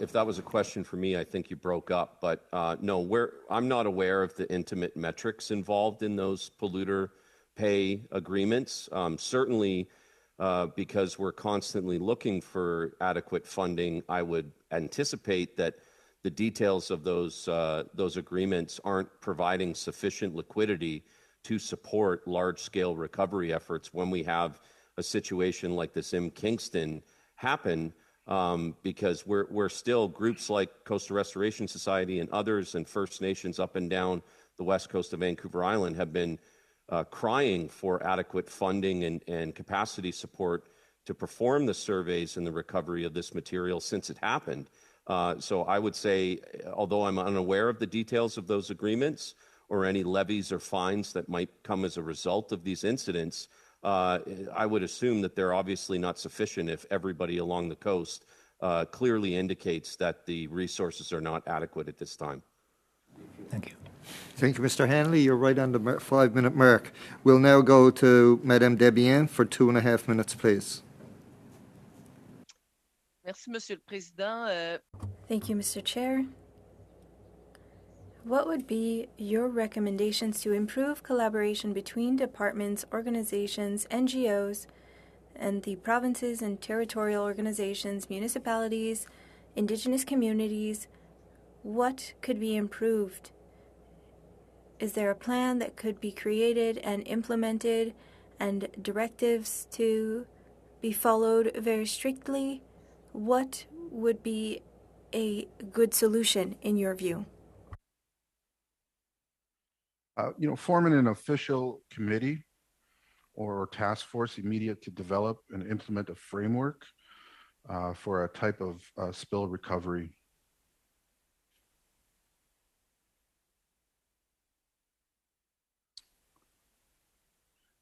If that was a question for me, I think you broke up. But no, I'm not aware of the intimate metrics involved in those polluter pay agreements. Certainly, because we're constantly looking for adequate funding, I would anticipate that the details of those agreements aren't providing sufficient liquidity to support large-scale recovery efforts when we have a situation like the Zim Kingston happen, because we're still, groups like Coastal Restoration Society and others and First Nations up and down the west coast of Vancouver Island have been crying for adequate funding and capacity support to perform the surveys and the recovery of this material since it happened. So I would say, although I'm unaware of the details of those agreements or any levies or fines that might come as a result of these incidents, I would assume that they're obviously not sufficient if everybody along the coast clearly indicates that the resources are not adequate at this time. Thank you. Thank you, Mr. Hanley. You're right on the 5-minute mark. We'll now go to Madame Debian for 2.5 minutes, please. Merci, Monsieur le Président. Thank you, Mr. Chair. What would be your recommendations to improve collaboration between departments, organizations, NGOs, and the provinces and territorial organizations, municipalities, Indigenous communities? What could be improved? Is there a plan that could be created and implemented and directives to be followed very strictly? What would be a good solution in your view? Forming an official committee or task force immediate to develop and implement a framework for a type of spill recovery.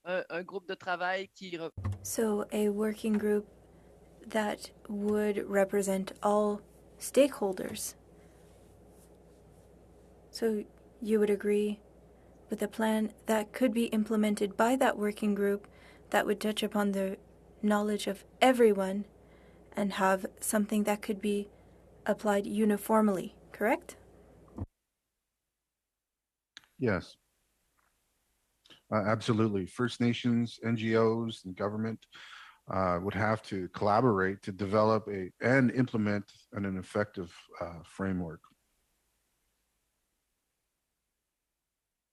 Un groupe de travail qui... So a working group that would represent all stakeholders. So you would agree with a plan that could be implemented by that working group that would touch upon the knowledge of everyone and have something that could be applied uniformly, correct? Yes. Absolutely. First Nations, NGOs, and government would have to collaborate to develop and implement an effective framework.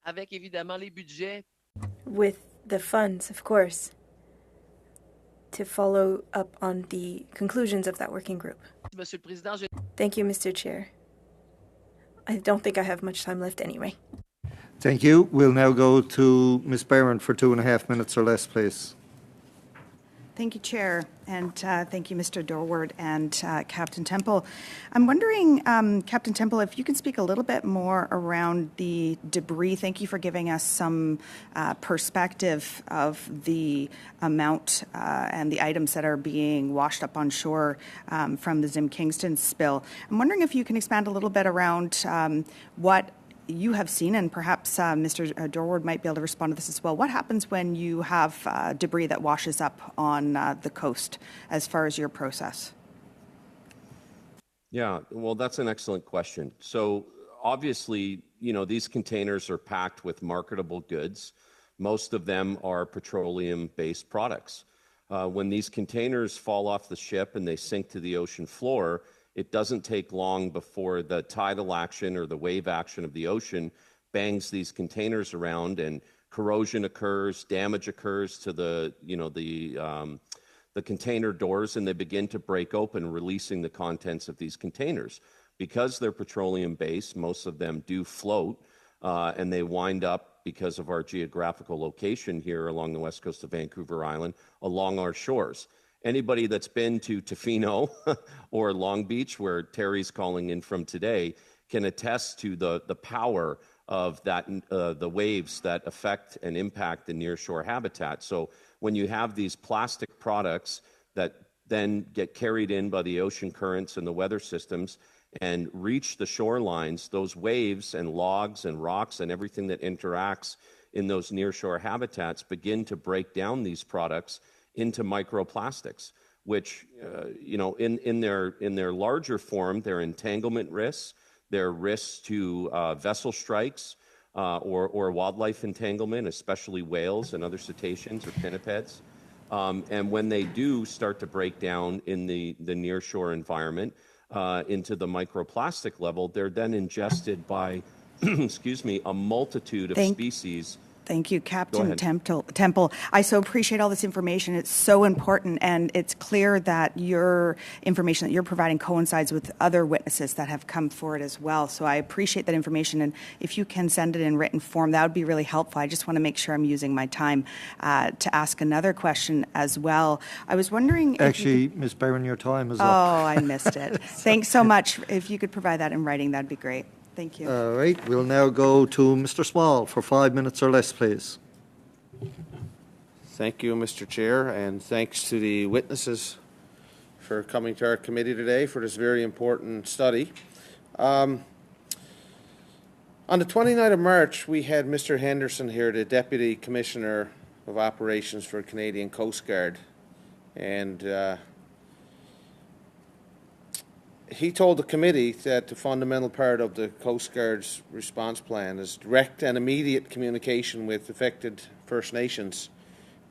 Avec évidemment les budgets. With the funds, of course, to follow up on the conclusions of that working group. Monsieur le Président, Thank you, Mr. Chair. I don't think I have much time left anyway. Thank you. We'll now go to Ms. Barron for 2.5 minutes or less, please. Thank you, Chair, and thank you, Mr. Dorward and Captain Temple. I'm wondering, Captain Temple, if you can speak a little bit more around the debris. Thank you for giving us some perspective of the amount and the items that are being washed up on shore from the Zim Kingston spill. I'm wondering if you can expand a little bit around what you have seen, and perhaps Mr. Dorward might be able to respond to this as well. What happens when you have debris that washes up on the coast as far as your process? Yeah, well, that's an excellent question. So obviously, these containers are packed with marketable goods. Most of them are petroleum-based products. When these containers fall off the ship and they sink to the ocean floor, it doesn't take long before the tidal action or the wave action of the ocean bangs these containers around, and corrosion occurs, damage occurs to the container doors, and they begin to break open, releasing the contents of these containers. Because they're petroleum-based, most of them do float, and they wind up, because of our geographical location here along the west coast of Vancouver Island, along our shores. Anybody that's been to Tofino or Long Beach, where Terry's calling in from today, can attest to the power of that, the waves that affect and impact the nearshore habitat. So when you have these plastic products that then get carried in by the ocean currents and the weather systems and reach the shorelines, those waves and logs and rocks and everything that interacts in those nearshore habitats begin to break down these products into microplastics, which, in their larger form, they're entanglement risks, they're risks to vessel strikes or wildlife entanglement, especially whales and other cetaceans or pinnipeds. And when they do start to break down in the nearshore environment into the microplastic level, they're then ingested by, a multitude of species Thank you, Captain ahead. Temple. I so appreciate all this information. It's so important, and it's clear that your information that you're providing coincides with other witnesses that have come forward as well. So I appreciate that information, and if you can send it in written form, that would be really helpful. I just want to make sure I'm using my time to ask another question as well. I was wondering if Actually, Ms. Barron, your time is up. Oh, I missed it. Thanks so much. If you could provide that in writing, that'd be great. Thank you. All right, we'll now go to Mr. Small for 5 minutes or less, please. Thank you, Mr. Chair, and thanks to the witnesses for coming to our committee today for this very important study. On the 29th of March, we had Mr. Henderson here, the Deputy Commissioner of Operations for Canadian Coast Guard, and he told the committee that the fundamental part of the Coast Guard's response plan is direct and immediate communication with affected First Nations.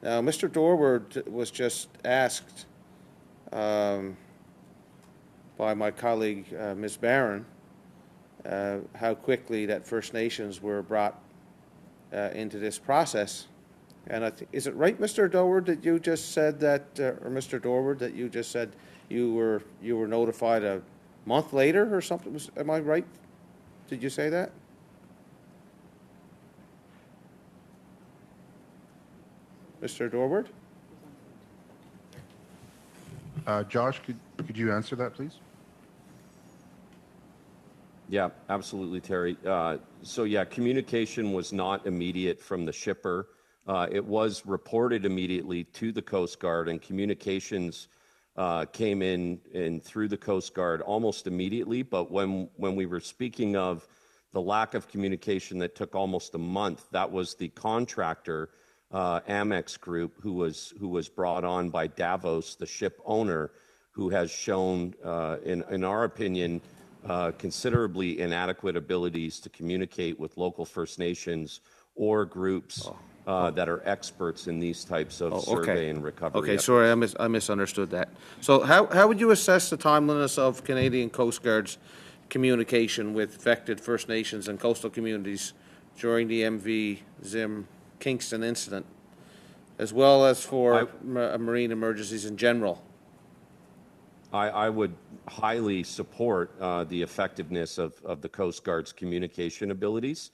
Now, Mr. Dorward was just asked by my colleague, Ms. Barron, how quickly that First Nations were brought into this process. And I think, is it right, Mr. Dorward, that you just said that, or Mr. Dorward, that you just said you were notified a month later or something? Am I right? Did you say that? Mr. Dorward? Josh, could you answer that, please? Yeah, absolutely, Terry. So yeah, communication was not immediate from the shipper. It was reported immediately to the Coast Guard, and communications came in through the Coast Guard almost immediately. But when we were speaking of the lack of communication that took almost a month, that was the contractor, Amex Group, who was brought on by Davos, the ship owner, who has shown, in our opinion, considerably inadequate abilities to communicate with local First Nations or groups that are experts in these types of survey and recovery. Okay, efforts. sorry, I misunderstood that. So how would you assess the timeliness of Canadian Coast Guard's communication with affected First Nations and coastal communities during the MV Zim Kingston incident, as well as for marine emergencies in general? I would highly support the effectiveness of the Coast Guard's communication abilities.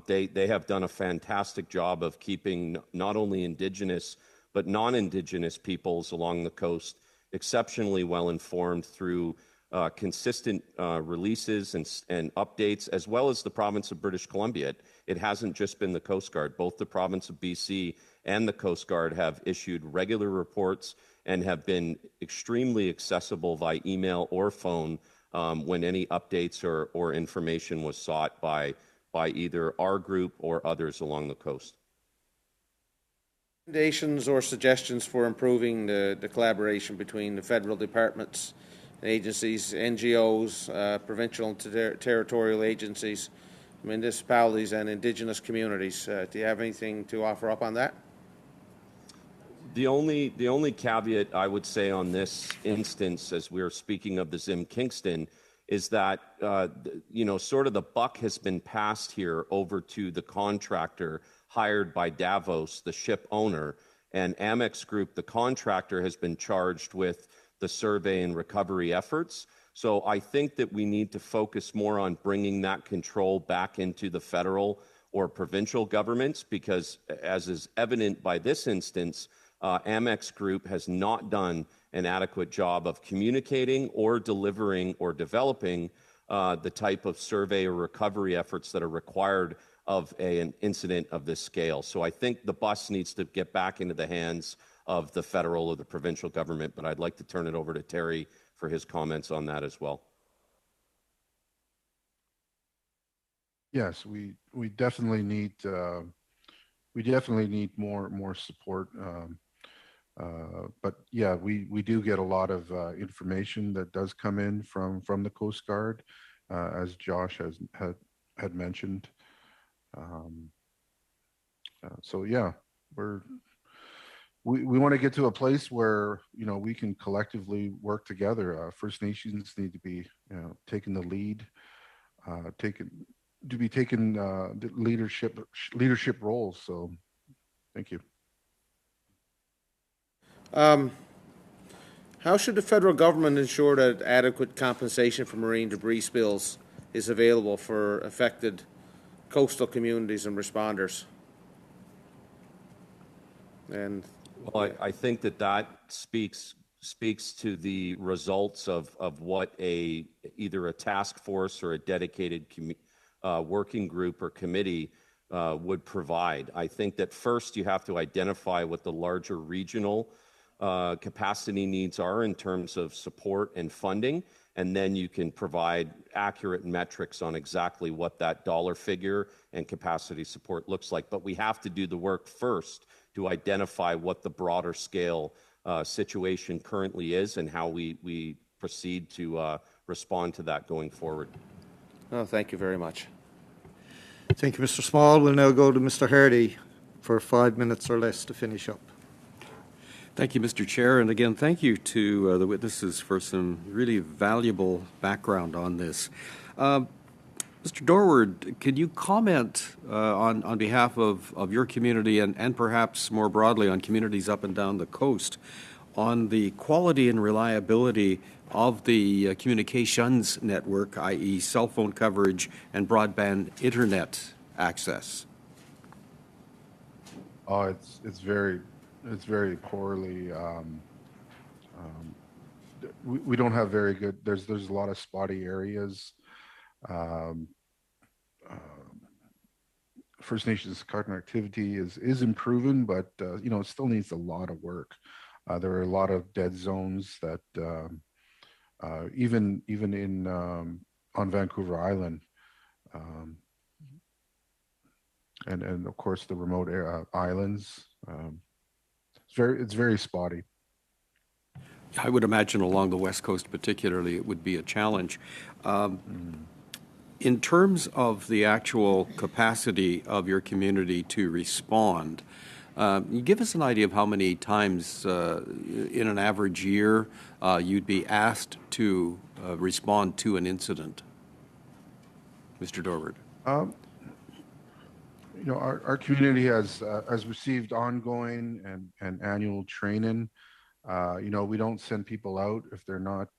They have done a fantastic job of keeping not only Indigenous but non-Indigenous peoples along the coast exceptionally well informed through consistent releases and updates, as well as the province of British Columbia. It hasn't just been the Coast Guard. Both the province of BC and the Coast Guard have issued regular reports and have been extremely accessible by email or phone when any updates or information was sought by either our group or others along the coast. Recommendations or suggestions for improving the collaboration between the federal departments and agencies, NGOs, provincial and territorial agencies, municipalities, and Indigenous communities. Do you have anything to offer up on that? The only caveat I would say on this instance, as we're speaking of the Zim Kingston, is that sort of the buck has been passed here over to the contractor hired by Davos, the ship owner, and Amex Group, the contractor, has been charged with the survey and recovery efforts. So I think that we need to focus more on bringing that control back into the federal or provincial governments, because as is evident by this instance, Amex Group has not done an adequate job of communicating or delivering or developing the type of survey or recovery efforts that are required of an incident of this scale. So I think the bus needs to get back into the hands of the federal or the provincial government, but I'd like to turn it over to Terry for his comments on that as well. Yes, we definitely need more support. But yeah, we do get a lot of information that does come in from the Coast Guard, as Josh had mentioned. So yeah, we want to get to a place where we can collectively work together. First Nations need to be taking the lead, to be taking the leadership roles. So, thank you. How should the federal government ensure that adequate compensation for marine debris spills is available for affected coastal communities and responders? And well, I think that speaks to the results of what either a task force or a dedicated working group or committee would provide. I think that first you have to identify what the larger regional capacity needs are in terms of support and funding, and then you can provide accurate metrics on exactly what that dollar figure and capacity support looks like. But we have to do the work first to identify what the broader scale situation currently is and how we proceed to respond to that going forward. Oh, thank you very much. Thank you, Mr. Small. We'll now go to Mr. Hardy for 5 minutes or less to finish up. Thank you, Mr. Chair. And again, thank you to the witnesses for some really valuable background on this. Mr. Dorward, could you comment on behalf of your community and perhaps more broadly on communities up and down the coast on the quality and reliability of the communications network, i.e. cell phone coverage and broadband internet access? Oh, it's very poorly. We don't have very good. There's a lot of spotty areas. First Nations connectivity is improving, but it still needs a lot of work. There are a lot of dead zones that even in on Vancouver Island, and of course the remote islands. It's very spotty. I would imagine along the West Coast particularly it would be a challenge. In terms of the actual capacity of your community to respond, you give us an idea of how many times in an average year you'd be asked to respond to an incident, Mr. Dorward? Our community has received ongoing and annual training. We don't send people out if they're not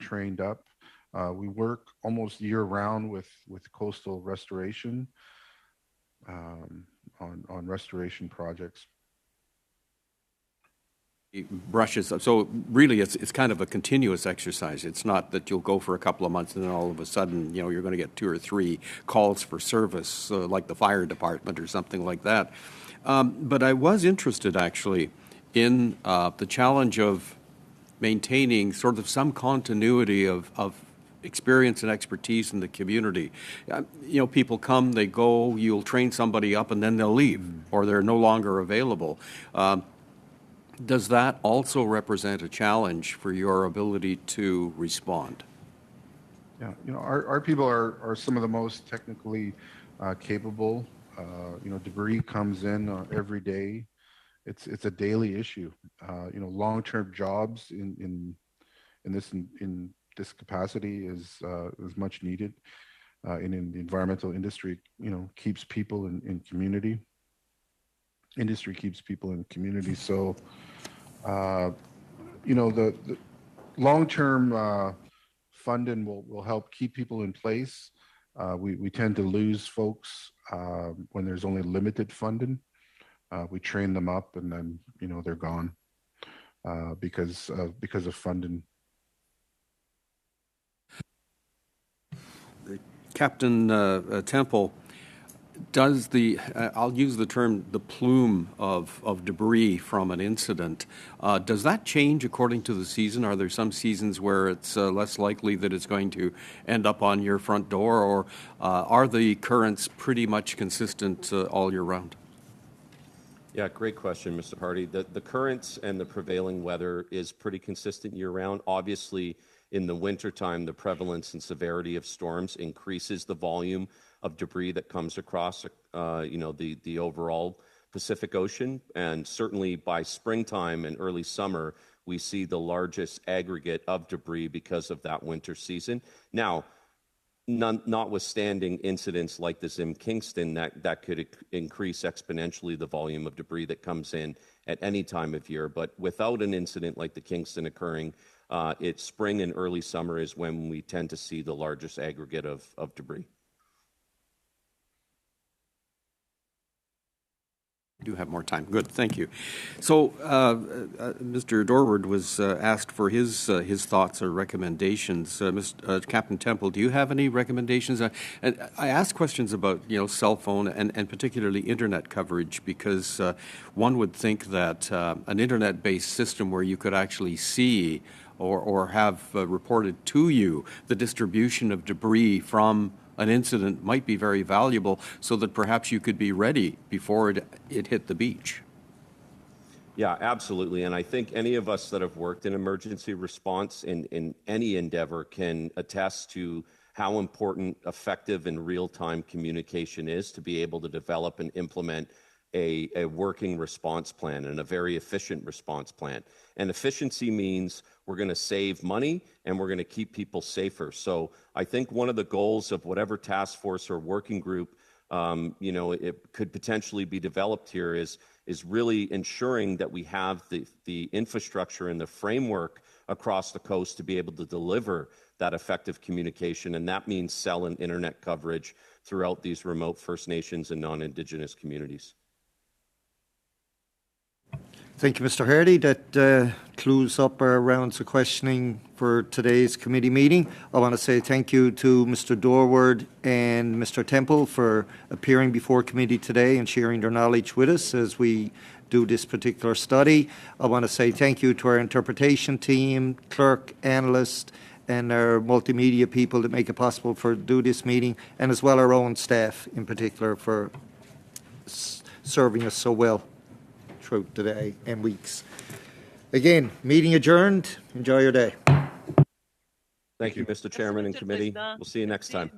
trained up. We work almost year-round with coastal restoration on restoration projects. Brushes. So really, it's kind of a continuous exercise. It's not that you'll go for a couple of months and then all of a sudden, you're going to get 2 or 3 calls for service, like the fire department or something like that. But I was interested actually in the challenge of maintaining sort of some continuity of experience and expertise in the community. People come, they go, you'll train somebody up and then they'll leave or they're no longer available. Does that also represent a challenge for your ability to respond? Yeah, our people are some of the most technically capable. Debris comes in every day. It's a daily issue. Long-term jobs in this capacity is much needed. In the environmental industry, keeps people in community. Industry keeps people in community. So, the long-term funding will help keep people in place. We tend to lose folks when there's only limited funding. We train them up and then they're gone because of funding. Captain Temple, does I'll use the term, the plume of debris from an incident, does that change according to the season? Are there some seasons where it's less likely that it's going to end up on your front door, or are the currents pretty much consistent all year round? Yeah, great question, Mr. Hardy. The currents and the prevailing weather is pretty consistent year-round. Obviously, in the wintertime, the prevalence and severity of storms increases the volume of debris that comes across, the overall Pacific Ocean. And certainly by springtime and early summer, we see the largest aggregate of debris because of that winter season. Now, notwithstanding incidents like the Zim Kingston, that could increase exponentially the volume of debris that comes in at any time of year. But without an incident like the Kingston occurring, it's spring and early summer is when we tend to see the largest aggregate of debris. We do have more time. Good, thank you. So, Mr. Dorward was asked for his thoughts or recommendations. Captain Temple, do you have any recommendations? And I asked questions about cell phone and particularly internet coverage because one would think that an internet-based system where you could actually see or have reported to you the distribution of debris from an incident might be very valuable so that perhaps you could be ready before it hit the beach. Yeah, absolutely. And I think any of us that have worked in emergency response in any endeavor can attest to how important effective and real-time communication is to be able to develop and implement a working response plan and a very efficient response plan. And efficiency means we're going to save money and we're going to keep people safer. So I think one of the goals of whatever task force or working group it could potentially be developed here is really ensuring that we have the infrastructure and the framework across the coast to be able to deliver that effective communication. And that means cell and internet coverage throughout these remote First Nations and non-Indigenous communities. Thank you, Mr. Hardy. That closes up our rounds of questioning for today's committee meeting. I want to say thank you to Mr. Dorward and Mr. Temple for appearing before committee today and sharing their knowledge with us as we do this particular study. I want to say thank you to our interpretation team, clerk, analyst, and our multimedia people that make it possible to do this meeting, and as well our own staff in particular for serving us so well throughout the day and weeks. Again, meeting adjourned. Enjoy your day. Thank you, Mr. Chairman and committee. We'll see you next time.